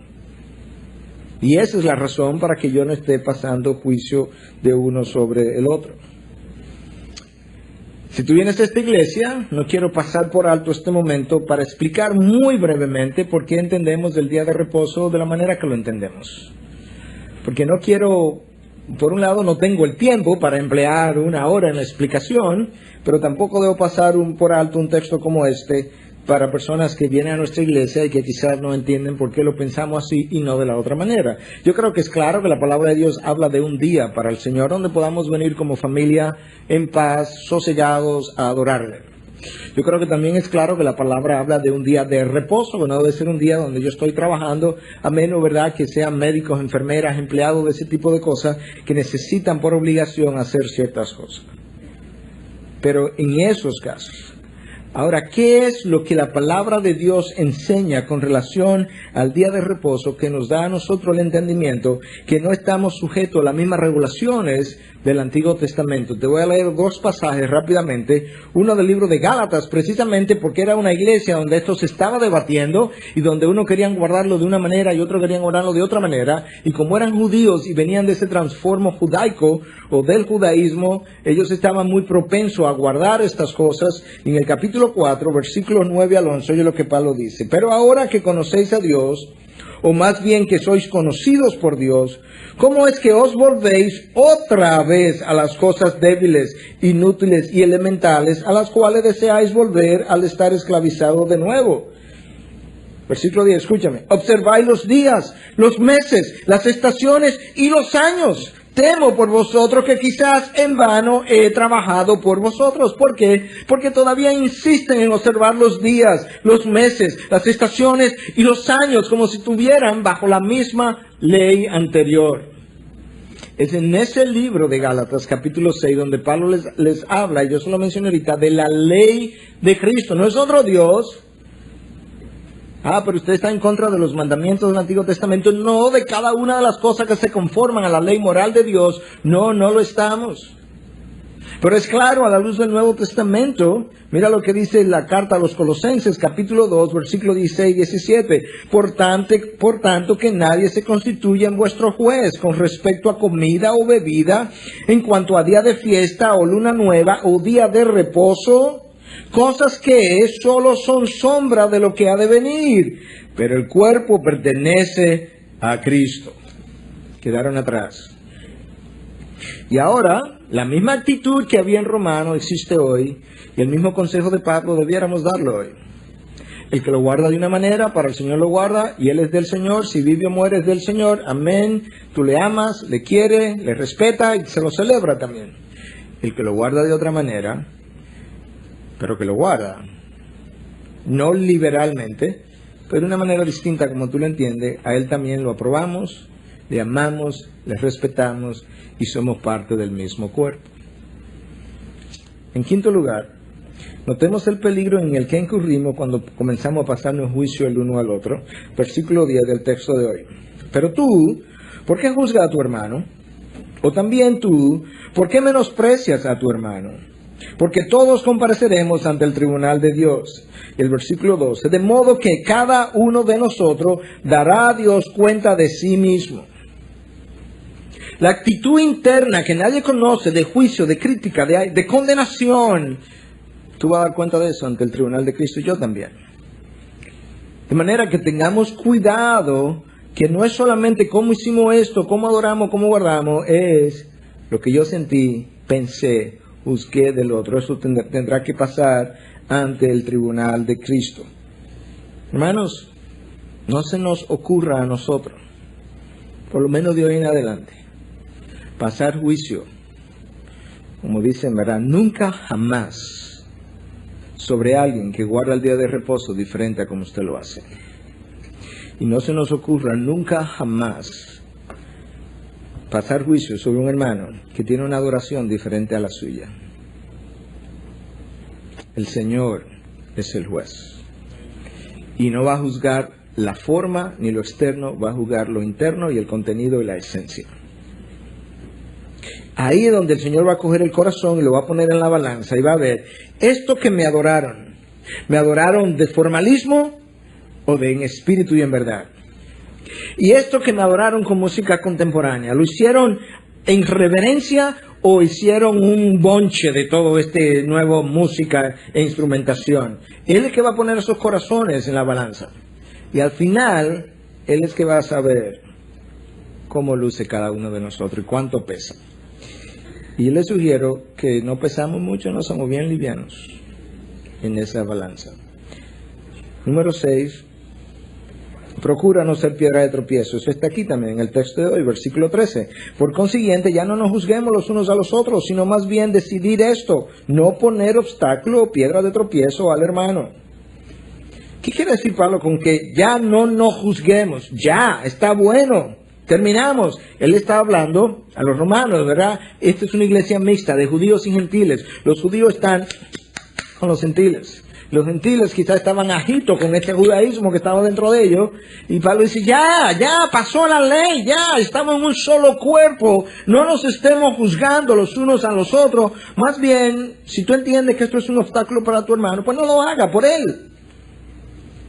Y esa es la razón para que yo no esté pasando juicio de uno sobre el otro. Si tú vienes a esta iglesia, no quiero pasar por alto este momento para explicar muy brevemente por qué entendemos el día de reposo de la manera que lo entendemos. Porque no quiero, por un lado no tengo el tiempo para emplear 1 hora en la explicación, pero tampoco debo pasar por alto un texto como este para personas que vienen a nuestra iglesia y que quizás no entienden por qué lo pensamos así y no de la otra manera. Yo creo que es claro que la palabra de Dios habla de un día para el Señor donde podamos venir como familia en paz, sosegados, a adorarle. Yo creo que también es claro que la palabra habla de un día de reposo, que no debe ser un día donde yo estoy trabajando, a menos, ¿verdad?, que sean médicos, enfermeras, empleados de ese tipo de cosas que necesitan por obligación hacer ciertas cosas. Pero en esos casos, ahora, ¿qué es lo que la palabra de Dios enseña con relación al día de reposo que nos da a nosotros el entendimiento que no estamos sujetos a las mismas regulaciones del Antiguo Testamento? Te voy a leer 2 pasajes rápidamente. Uno del libro de Gálatas, precisamente porque era una iglesia donde esto se estaba debatiendo y donde uno querían guardarlo de una manera y otro querían guardarlo de otra manera. Y como eran judíos y venían de ese transformo judaico o del judaísmo, ellos estaban muy propensos a guardar estas cosas. Y en el capítulo 4, versículos 9 al 11, oye lo que Pablo dice. Pero ahora que conocéis a Dios, o más bien que sois conocidos por Dios, ¿cómo es que os volvéis otra vez a las cosas débiles, inútiles y elementales, a las cuales deseáis volver al estar esclavizados de nuevo? Versículo 10, escúchame. Observáis los días, los meses, las estaciones y los años. Temo por vosotros que quizás en vano he trabajado por vosotros. ¿Por qué? Porque todavía insisten en observar los días, los meses, las estaciones y los años como si estuvieran bajo la misma ley anterior. Es en ese libro de Gálatas, capítulo 6, donde Pablo les habla, y yo se lo mencioné ahorita, de la ley de Cristo. No es otro Dios. Pero usted está en contra de los mandamientos del Antiguo Testamento. No, de cada una de las cosas que se conforman a la ley moral de Dios. No lo estamos. Pero es claro, a la luz del Nuevo Testamento, mira lo que dice la carta a los Colosenses, capítulo 2, versículo 16 y 17. Por tanto, que nadie se constituya en vuestro juez con respecto a comida o bebida, en cuanto a día de fiesta o luna nueva o día de reposo, cosas que solo son sombra de lo que ha de venir, pero el cuerpo pertenece a Cristo. Quedaron atrás. Y ahora, la misma actitud que había en Romanos existe hoy, y el mismo consejo de Pablo debiéramos darlo hoy. El que lo guarda de una manera, para el Señor lo guarda, y Él es del Señor. Si vive o muere es del Señor. Amén. Tú le amas, le quiere, le respeta y se lo celebra también. El que lo guarda de otra manera, pero que lo guarda, no liberalmente, pero de una manera distinta como tú lo entiendes, a Él también lo aprobamos, le amamos, le respetamos y somos parte del mismo cuerpo. En quinto lugar, notemos el peligro en el que incurrimos cuando comenzamos a pasarnos juicio el uno al otro. Versículo 10 del texto de hoy. Pero tú, ¿por qué juzgas a tu hermano? O también tú, ¿por qué menosprecias a tu hermano? Porque todos compareceremos ante el tribunal de Dios. El versículo 12, de modo que cada uno de nosotros dará a Dios cuenta de sí mismo. La actitud interna que nadie conoce de juicio, de crítica, de condenación, tú vas a dar cuenta de eso ante el tribunal de Cristo y yo también. De manera que tengamos cuidado, que no es solamente cómo hicimos esto, cómo adoramos, cómo guardamos, es lo que yo sentí, pensé, juzgué del otro. Eso tendrá que pasar ante el tribunal de Cristo. Hermanos, no se nos ocurra a nosotros, por lo menos de hoy en adelante, pasar juicio, como dicen, ¿verdad? Nunca jamás sobre alguien que guarda el día de reposo diferente a como usted lo hace. Y no se nos ocurra nunca jamás pasar juicio sobre un hermano que tiene una adoración diferente a la suya. El Señor es el juez. Y no va a juzgar la forma ni lo externo, va a juzgar lo interno y el contenido y la esencia. Ahí es donde el Señor va a coger el corazón y lo va a poner en la balanza y va a ver, esto que me adoraron de formalismo o de en espíritu y en verdad. Y esto que me adoraron con música contemporánea, ¿lo hicieron en reverencia o hicieron un bonche de todo este nuevo música e instrumentación? Él es el que va a poner esos corazones en la balanza. Y al final, Él es que va a saber cómo luce cada uno de nosotros y cuánto pesa. Y yo les sugiero que no pesamos mucho, no somos bien livianos en esa balanza. Número 6. Procura no ser piedra de tropiezo. Eso está aquí también en el texto de hoy, versículo 13. Por consiguiente, ya no nos juzguemos los unos a los otros, sino más bien decidir esto, no poner obstáculo o piedra de tropiezo al hermano. ¿Qué quiere decir Pablo con que ya no nos juzguemos? Ya, está bueno. Terminamos. Él está hablando a los romanos, ¿verdad? Esta es una iglesia mixta de judíos y gentiles. Los judíos están con los gentiles. Los gentiles quizás estaban agitos con este judaísmo que estaba dentro de ellos. Y Pablo dice, ya pasó la ley, ya estamos en un solo cuerpo. No nos estemos juzgando los unos a los otros. Más bien, si tú entiendes que esto es un obstáculo para tu hermano, pues no lo haga por él.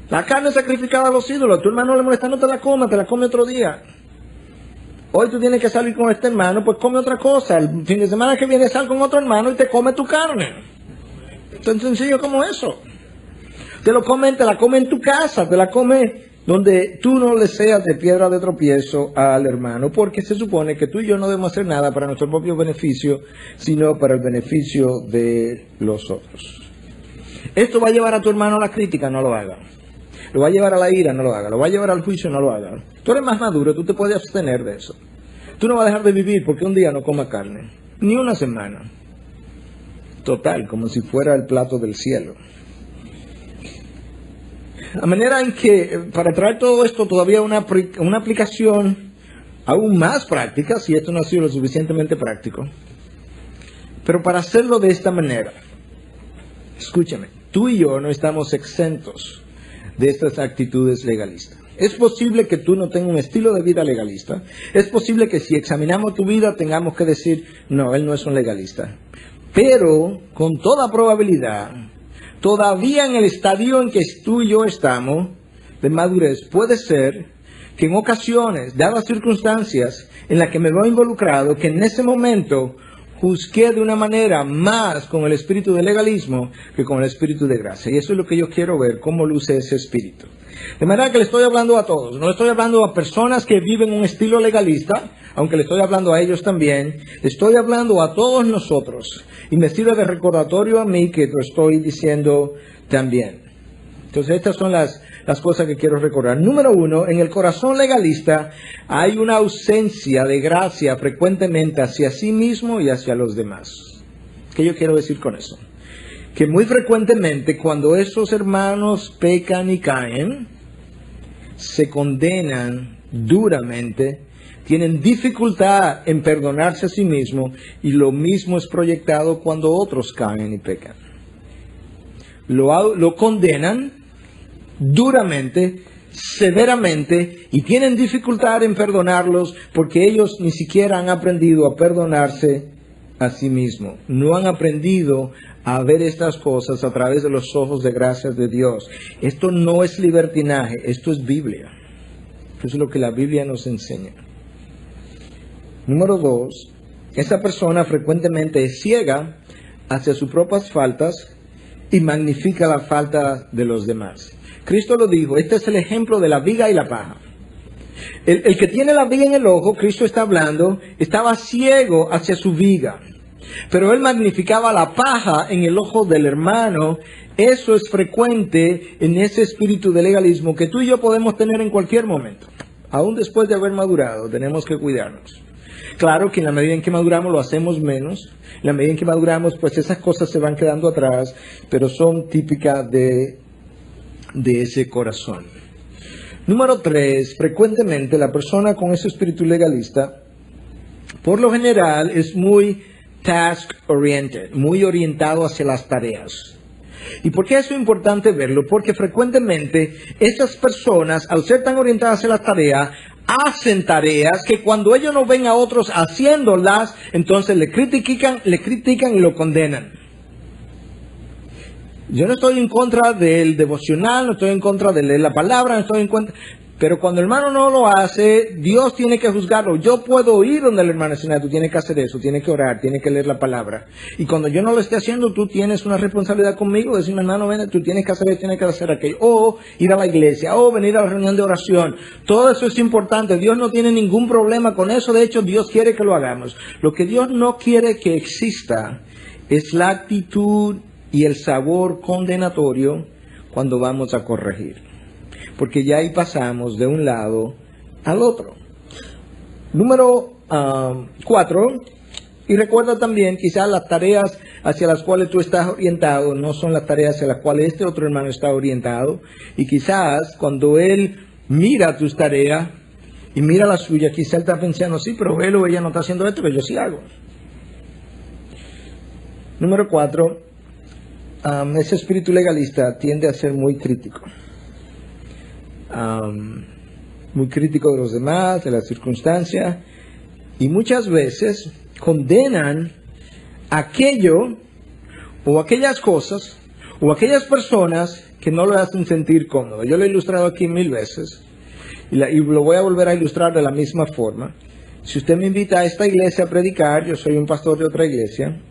La carne sacrificada a los ídolos, a tu hermano le molesta, no te la come otro día. Hoy tú tienes que salir con este hermano, pues come otra cosa. El fin de semana que viene sal con otro hermano y te come tu carne. Tan sencillo como eso. Te la come en tu casa, te la come donde tú no le seas de piedra de tropiezo al hermano, porque se supone que tú y yo no debemos hacer nada para nuestro propio beneficio, sino para el beneficio de los otros. Esto va a llevar a tu hermano a la crítica, no lo haga. Lo va a llevar a la ira, no lo haga. Lo va a llevar al juicio, no lo haga. Tú eres más maduro, tú te puedes abstener de eso. Tú no vas a dejar de vivir porque un día no comas carne, ni una semana. Total, como si fuera el plato del cielo. La manera en que, para traer todo esto todavía una aplicación aún más práctica, si esto no ha sido lo suficientemente práctico, pero para hacerlo de esta manera, escúchame, tú y yo no estamos exentos de estas actitudes legalistas. Es posible que tú no tengas un estilo de vida legalista. Es posible que si examinamos tu vida tengamos que decir, no, él no es un legalista. Pero, con toda probabilidad, todavía en el estadio en que tú y yo estamos, de madurez, puede ser que en ocasiones, dadas circunstancias en las que me veo involucrado, que en ese momento juzgué de una manera más con el espíritu de legalismo que con el espíritu de gracia. Y eso es lo que yo quiero ver, cómo luce ese espíritu. De manera que le estoy hablando a todos, no le estoy hablando a personas que viven un estilo legalista, aunque le estoy hablando a ellos también, le estoy hablando a todos nosotros. Y me sirve de recordatorio a mí que lo estoy diciendo también. Entonces estas son las cosas que quiero recordar. Número 1, en el corazón legalista hay una ausencia de gracia frecuentemente hacia sí mismo y hacia los demás. ¿Qué yo quiero decir con eso? Que muy frecuentemente cuando esos hermanos pecan y caen, se condenan duramente, tienen dificultad en perdonarse a sí mismos y lo mismo es proyectado cuando otros caen y pecan. Lo condenan duramente, severamente y tienen dificultad en perdonarlos porque ellos ni siquiera han aprendido a perdonarse a sí mismos. No han aprendido a ver estas cosas a través de los ojos de gracias de Dios. Esto no es libertinaje, esto es Biblia. Eso es lo que la Biblia nos enseña. Número 2, esa persona frecuentemente es ciega hacia sus propias faltas y magnifica la falta de los demás. Cristo lo dijo, este es el ejemplo de la viga y la paja. El que tiene la viga en el ojo, Cristo está hablando, estaba ciego hacia su viga, pero él magnificaba la paja en el ojo del hermano. Eso es frecuente en ese espíritu de legalismo que tú y yo podemos tener en cualquier momento. Aún después de haber madurado, tenemos que cuidarnos. Claro que en la medida en que maduramos lo hacemos menos, en la medida en que maduramos pues esas cosas se van quedando atrás, pero son típicas de ese corazón. Número 3, frecuentemente la persona con ese espíritu legalista, por lo general es muy task oriented, muy orientado hacia las tareas. ¿Y por qué eso es importante verlo? Porque frecuentemente esas personas, al ser tan orientadas hacia las tareas, hacen tareas que cuando ellos no ven a otros haciéndolas, entonces le critican y lo condenan. Yo no estoy en contra del devocional, no estoy en contra de leer la palabra, no estoy en contra... Pero cuando el hermano no lo hace, Dios tiene que juzgarlo. Yo puedo ir donde el hermano y decir, tú tienes que hacer eso, tienes que orar, tienes que leer la palabra. Y cuando yo no lo esté haciendo, tú tienes una responsabilidad conmigo, decirme, hermano, ven, tú tienes que hacer esto, tienes que hacer aquello. O ir a la iglesia, o venir a la reunión de oración. Todo eso es importante. Dios no tiene ningún problema con eso. De hecho, Dios quiere que lo hagamos. Lo que Dios no quiere que exista es la actitud y el sabor condenatorio cuando vamos a corregir. Porque ya ahí pasamos de un lado al otro. Número 4, y recuerda también, quizás las tareas hacia las cuales tú estás orientado no son las tareas hacia las cuales este otro hermano está orientado. Y quizás cuando él mira tus tareas y mira la suya, quizás él está pensando, sí, pero él o ella no está haciendo esto que yo sí hago. Número 4, ese espíritu legalista tiende a ser muy crítico. Muy crítico de los demás, de las circunstancias, y muchas veces condenan aquello o aquellas cosas o aquellas personas que no lo hacen sentir cómodo. Yo lo he ilustrado aquí 1000 veces y lo voy a volver a ilustrar de la misma forma. Si usted me invita a esta iglesia a predicar, yo soy un pastor de otra iglesia,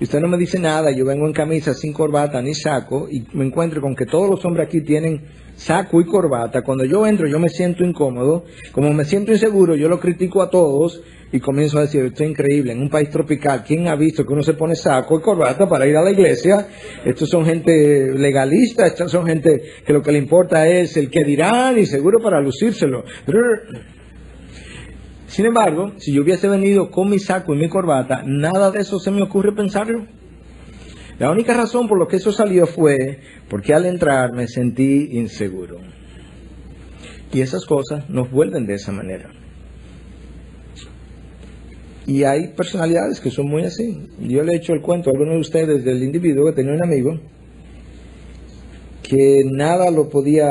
y usted no me dice nada, yo vengo en camisa, sin corbata ni saco, y me encuentro con que todos los hombres aquí tienen saco y corbata. Cuando yo entro, yo me siento incómodo. Como me siento inseguro, yo lo critico a todos y comienzo a decir, esto es increíble, en un país tropical, ¿quién ha visto que uno se pone saco y corbata para ir a la iglesia? Estos son gente legalista, estas son gente que lo que le importa es el que dirán y seguro para lucírselo. Sin embargo, si yo hubiese venido con mi saco y mi corbata, nada de eso se me ocurre pensarlo. La única razón por lo que eso salió fue porque al entrar me sentí inseguro. Y esas cosas nos vuelven de esa manera. Y hay personalidades que son muy así. Yo le he hecho el cuento a algunos de ustedes del individuo que tenía un amigo que nada lo podía,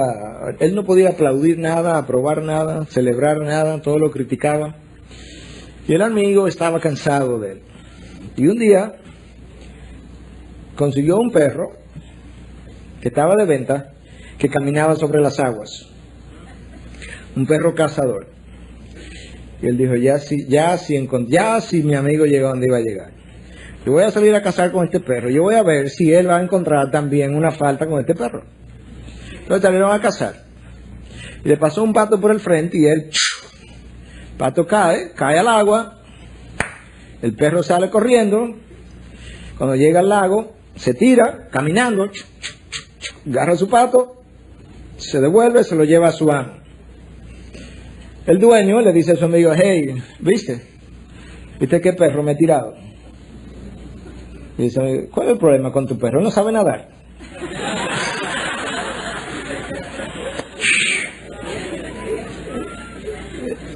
él no podía aplaudir nada, aprobar nada, celebrar nada, todo lo criticaba. Y el amigo estaba cansado de él. Y un día consiguió un perro que estaba de venta, que caminaba sobre las aguas. Un perro cazador. Y él dijo, ya si mi amigo llegó donde iba a llegar. Yo voy a salir a cazar con este perro. Yo voy a ver si él va a encontrar también una falta con este perro. Entonces salieron a cazar. Y le pasó un pato por el frente y el pato cae al agua. El perro sale corriendo. Cuando llega al lago, se tira caminando, agarra su pato, se devuelve, se lo lleva a su amo. El dueño le dice a su amigo, hey, ¿viste qué perro me he tirado? Y dice, ¿cuál es el problema con tu perro? No sabe nadar.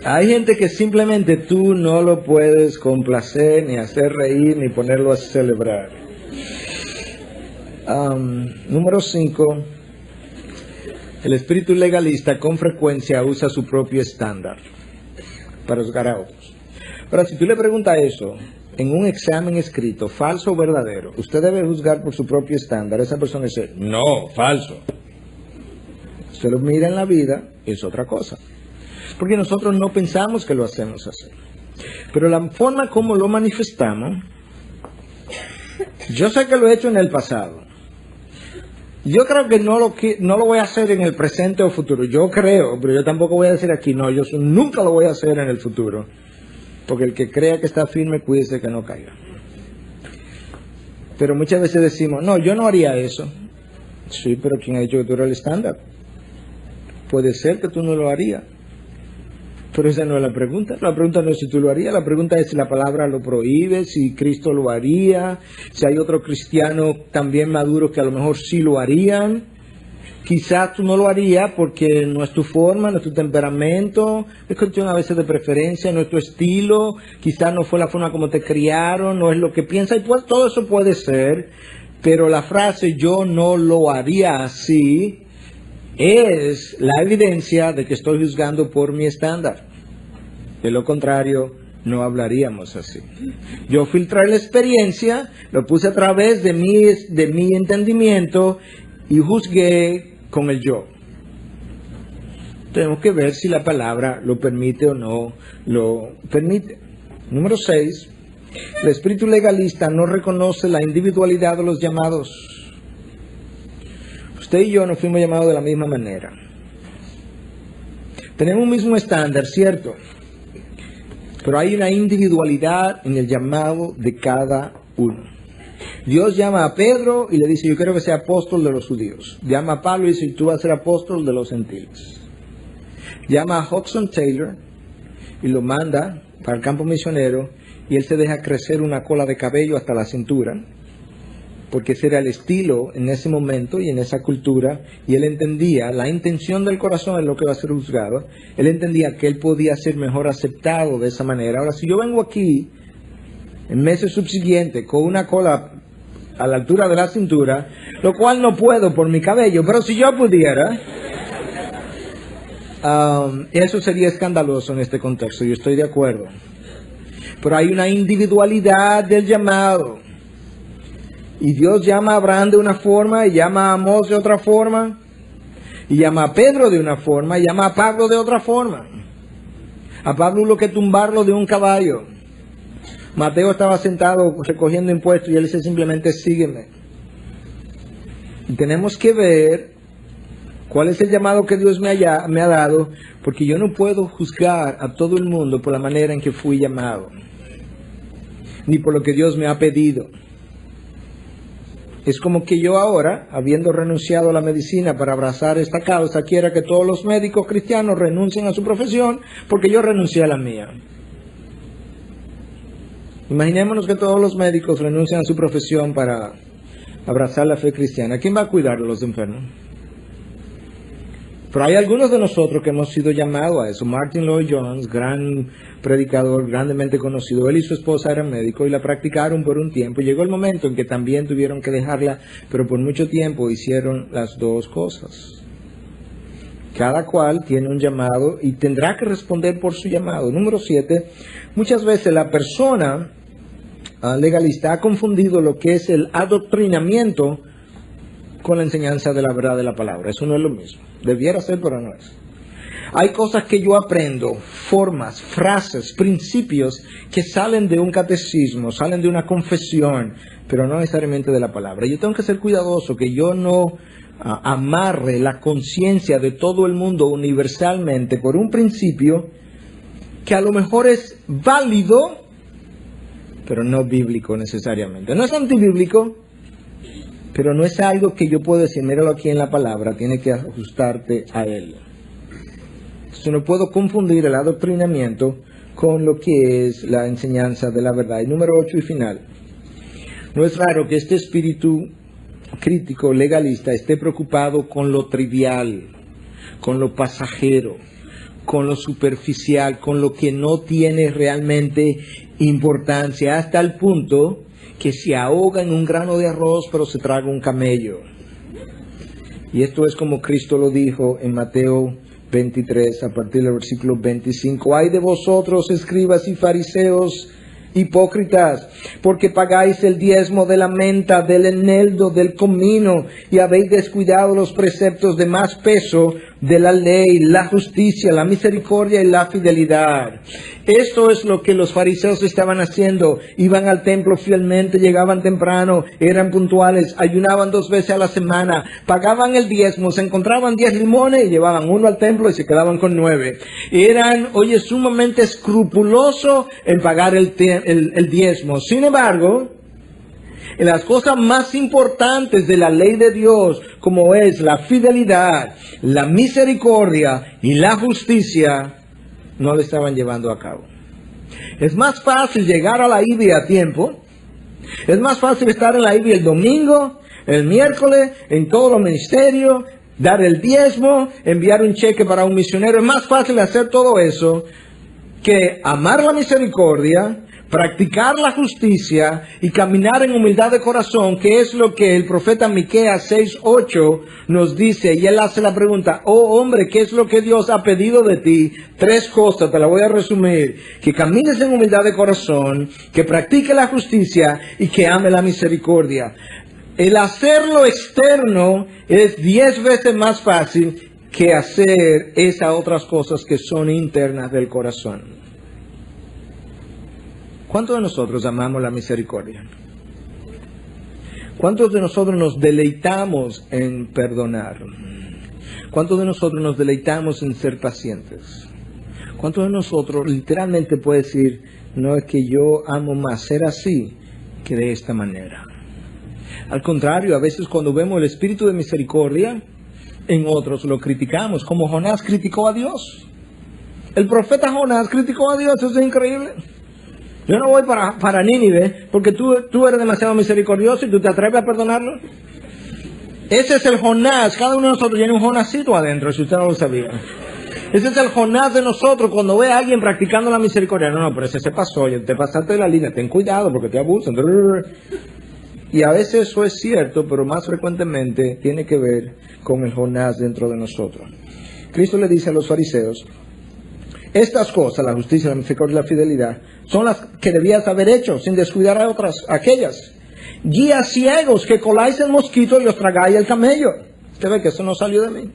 Hay gente que simplemente tú no lo puedes complacer, ni hacer reír, ni ponerlo a celebrar. Número 5. El espíritu legalista con frecuencia usa su propio estándar para juzgar a otros. Ahora, si tú le preguntas eso en un examen escrito, falso o verdadero, usted debe juzgar por su propio estándar. Esa persona dice, no, falso. Usted lo mira en la vida, es otra cosa. Porque nosotros no pensamos que lo hacemos así. Pero la forma como lo manifestamos, yo sé que lo he hecho en el pasado. Yo creo que no lo voy a hacer en el presente o futuro. Yo creo, pero yo tampoco voy a decir aquí, no, yo nunca lo voy a hacer en el futuro. Porque el que crea que está firme, cuídese que no caiga. Pero muchas veces decimos, no, yo no haría eso. Sí, pero ¿quién ha dicho que tú eres el estándar? Puede ser que tú no lo harías. Pero esa no es la pregunta. La pregunta no es si tú lo harías. La pregunta es si la palabra lo prohíbe, si Cristo lo haría, si hay otro cristiano también maduro que a lo mejor sí lo harían. Quizás tú no lo harías porque no es tu forma, no es tu temperamento, es cuestión a veces de preferencia, no es tu estilo, quizás no fue la forma como te criaron, no es lo que piensas, y pues todo eso puede ser, pero la frase yo no lo haría así es la evidencia de que estoy juzgando por mi estándar. De lo contrario, no hablaríamos así. Yo filtré la experiencia, lo puse a través de mi entendimiento y juzgué con el yo. Tenemos que ver si la palabra lo permite o no lo permite. Número 6. El espíritu legalista no reconoce la individualidad de los llamados. Usted y yo nos fuimos llamados de la misma manera. Tenemos un mismo estándar, ¿cierto? Pero hay una individualidad en el llamado de cada uno. Dios llama a Pedro y le dice, yo quiero que sea apóstol de los judíos. Llama a Pablo y dice, tú vas a ser apóstol de los gentiles. Llama a Hudson Taylor y lo manda para el campo misionero y él se deja crecer una cola de cabello hasta la cintura, porque ese era el estilo en ese momento y en esa cultura, y él entendía, la intención del corazón es lo que va a ser juzgado, él entendía que él podía ser mejor aceptado de esa manera. Ahora, si yo vengo aquí en meses subsiguientes con una cola a la altura de la cintura, lo cual no puedo por mi cabello, pero si yo pudiera, eso sería escandaloso en este contexto, yo estoy de acuerdo. Pero hay una individualidad del llamado. Y Dios llama a Abraham de una forma, y llama a Amós de otra forma, y llama a Pedro de una forma, y llama a Pablo de otra forma. A Pablo hubo que tumbarlo de un caballo. Mateo estaba sentado recogiendo impuestos y él dice simplemente sígueme. Y tenemos que ver cuál es el llamado que Dios me ha dado, porque yo no puedo juzgar a todo el mundo por la manera en que fui llamado, ni por lo que Dios me ha pedido. Es como que yo ahora, habiendo renunciado a la medicina para abrazar esta causa, quiera que todos los médicos cristianos renuncien a su profesión porque yo renuncié a la mía. Imaginémonos que todos los médicos renuncian a su profesión para abrazar la fe cristiana. ¿Quién va a cuidar de los enfermos? Pero hay algunos de nosotros que hemos sido llamados a eso. Martin Lloyd Jones, gran predicador, grandemente conocido, él y su esposa eran médicos y la practicaron por un tiempo. Llegó el momento en que también tuvieron que dejarla, pero por mucho tiempo hicieron las dos cosas. Cada cual tiene un llamado y tendrá que responder por su llamado. Número 7, muchas veces la persona legalista ha confundido lo que es el adoctrinamiento con la enseñanza de la verdad de la palabra. Eso no es lo mismo. Debiera ser, pero no es. Hay cosas que yo aprendo, formas, frases, principios que salen de un catecismo, salen de una confesión, pero no necesariamente de la palabra. Yo tengo que ser cuidadoso que yo no amarre la conciencia de todo el mundo universalmente por un principio que a lo mejor es válido, pero no bíblico necesariamente. No es antibíblico, pero no es algo que yo puedo decir, míralo aquí en la palabra, tiene que ajustarte a él. Entonces no puedo confundir el adoctrinamiento con lo que es la enseñanza de la verdad. Y número 8 y final. No es raro que este espíritu crítico legalista esté preocupado con lo trivial, con lo pasajero, con lo superficial, con lo que no tiene realmente importancia, hasta el punto que se ahoga en un grano de arroz pero se traga un camello. Y esto es como Cristo lo dijo en Mateo 23, a partir del versículo 25. ¡Ay de vosotros, escribas y fariseos, hipócritas! Porque pagáis el diezmo de la menta, del eneldo, del comino, y habéis descuidado los preceptos de más peso de la ley, la justicia, la misericordia y la fidelidad. Esto es lo que los fariseos estaban haciendo. Iban al templo fielmente, llegaban temprano, eran puntuales, ayunaban 2 veces a la semana, pagaban el diezmo, se encontraban 10 limones y llevaban 1 al templo y se quedaban con 9. Eran, sumamente escrupulosos en pagar el diezmo. Sin embargo, en las cosas más importantes de la ley de Dios, como es la fidelidad, la misericordia y la justicia, no lo estaban llevando a cabo. Es más fácil llegar a la IBI a tiempo. Es más fácil estar en la IBI el domingo, el miércoles, en todos los ministerios, dar el diezmo, enviar un cheque para un misionero. Es más fácil hacer todo eso que amar la misericordia, practicar la justicia y caminar en humildad de corazón, que es lo que el profeta Miqueas 6:8 nos dice. Y él hace la pregunta: oh hombre, ¿qué es lo que Dios ha pedido de ti? 3 cosas, te la voy a resumir: que camines en humildad de corazón, que practique la justicia y que ame la misericordia. El hacer lo externo es 10 veces más fácil que hacer esas otras cosas que son internas del corazón. ¿Cuántos de nosotros amamos la misericordia? ¿Cuántos de nosotros nos deleitamos en perdonar? ¿Cuántos de nosotros nos deleitamos en ser pacientes? ¿Cuántos de nosotros literalmente puede decir: no, es que yo amo más ser así que de esta manera? Al contrario, a veces cuando vemos el espíritu de misericordia en otros lo criticamos, como Jonás criticó a Dios. El profeta Jonás criticó a Dios, eso es increíble. Yo no voy para Nínive porque tú eres demasiado misericordioso y tú te atreves a perdonarlo. Ese es el Jonás. Cada uno de nosotros tiene un Jonásito adentro, si usted no lo sabía. Ese es el Jonás de nosotros cuando ve a alguien practicando la misericordia. No, pero ese se pasó, te pasaste de la línea, ten cuidado porque te abusan. Y a veces eso es cierto, pero más frecuentemente tiene que ver con el Jonás dentro de nosotros. Cristo le dice a los fariseos: estas cosas, la justicia, la misericordia y la fidelidad, son las que debías haber hecho sin descuidar a aquellas. Guías ciegos que coláis el mosquito y os tragáis el camello. Usted ve que eso no salió de mí.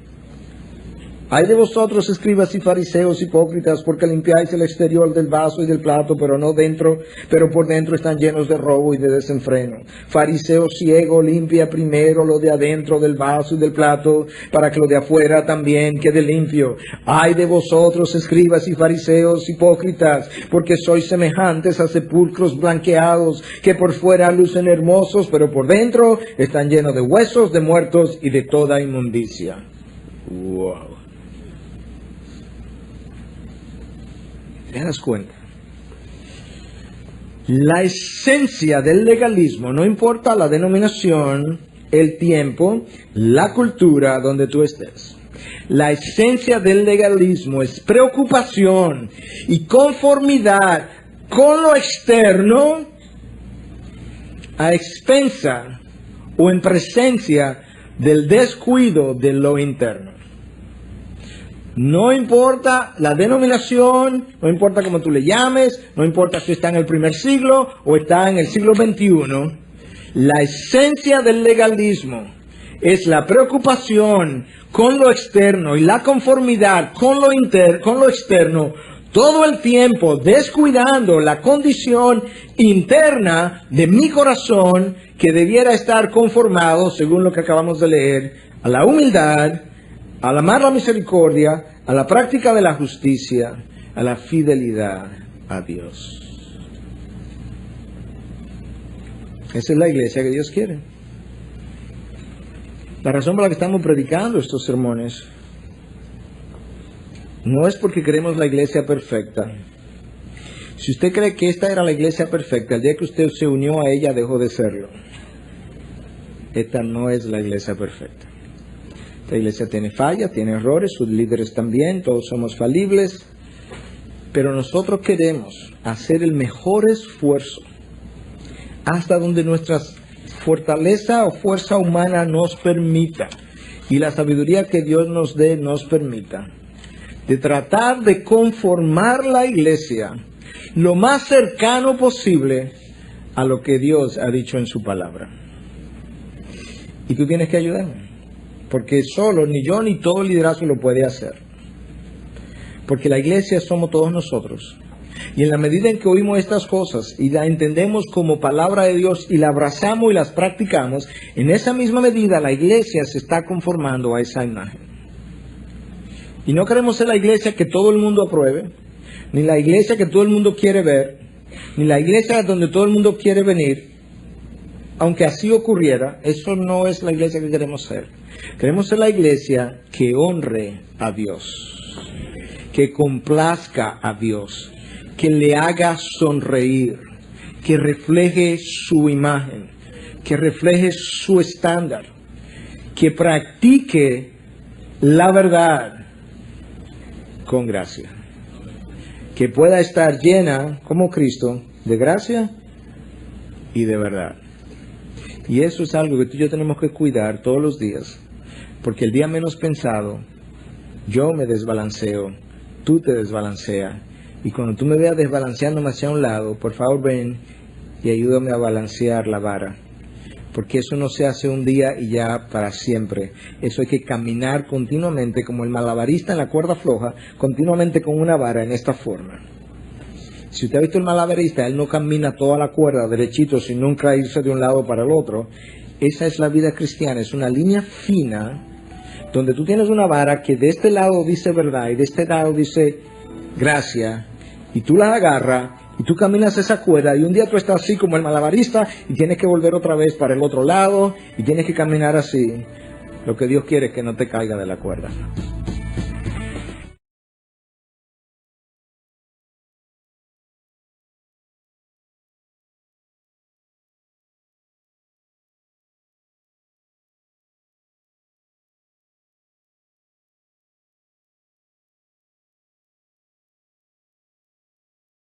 Ay de vosotros, escribas y fariseos hipócritas, porque limpiáis el exterior del vaso y del plato, pero por dentro están llenos de robo y de desenfreno. Fariseo ciego, limpia primero lo de adentro del vaso y del plato, para que lo de afuera también quede limpio. Ay de vosotros, escribas y fariseos hipócritas, porque sois semejantes a sepulcros blanqueados, que por fuera lucen hermosos, pero por dentro están llenos de huesos de muertos y de toda inmundicia. Wow. ¿Te das cuenta? La esencia del legalismo, no importa la denominación, el tiempo, la cultura donde tú estés. La esencia del legalismo es preocupación y conformidad con lo externo a expensa o en presencia del descuido de lo interno. No importa la denominación, no importa cómo tú le llames, no importa si está en el primer siglo o está en el siglo XXI, la esencia del legalismo es la preocupación con lo externo y la conformidad con lo externo, todo el tiempo descuidando la condición interna de mi corazón, que debiera estar conformado, según lo que acabamos de leer, a la humildad, al amar la misericordia, a la práctica de la justicia, a la fidelidad a Dios. Esa es la iglesia que Dios quiere. La razón por la que estamos predicando estos sermones no es porque queremos la iglesia perfecta. Si usted cree que esta era la iglesia perfecta, el día que usted se unió a ella dejó de serlo. Esta no es la iglesia perfecta. La iglesia tiene fallas, tiene errores, sus líderes también, todos somos falibles, pero nosotros queremos hacer el mejor esfuerzo hasta donde nuestra fortaleza o fuerza humana nos permita, y la sabiduría que Dios nos dé nos permita de tratar de conformar la iglesia lo más cercano posible a lo que Dios ha dicho en su palabra. Y tú tienes que ayudarme, porque solo ni yo ni todo el liderazgo lo puede hacer, porque la iglesia somos todos nosotros. Y en la medida en que oímos estas cosas y la entendemos como palabra de Dios y la abrazamos y las practicamos, en esa misma medida la iglesia se está conformando a esa imagen. Y no queremos ser la iglesia que todo el mundo apruebe, ni la iglesia que todo el mundo quiere ver, ni la iglesia donde todo el mundo quiere venir. Aunque así ocurriera, eso no es la iglesia que queremos ser. Queremos ser la iglesia que honre a Dios, que complazca a Dios, que le haga sonreír, que refleje su imagen, que refleje su estándar, que practique la verdad con gracia, que pueda estar llena, como Cristo, de gracia y de verdad. Y eso es algo que tú y yo tenemos que cuidar todos los días, porque el día menos pensado, yo me desbalanceo, tú te desbalanceas, y cuando tú me veas desbalanceándome hacia un lado, por favor ven y ayúdame a balancear la vara, porque eso no se hace un día y ya para siempre. Eso hay que caminar continuamente, como el malabarista en la cuerda floja, continuamente con una vara en esta forma. Si usted ha visto el malabarista, él no camina toda la cuerda derechito sin nunca irse de un lado para el otro. Esa es la vida cristiana, es una línea fina donde tú tienes una vara que de este lado dice verdad y de este lado dice gracia, y tú la agarras y tú caminas esa cuerda, y un día tú estás así como el malabarista y tienes que volver otra vez para el otro lado y tienes que caminar así. Lo que Dios quiere es que no te caiga de la cuerda.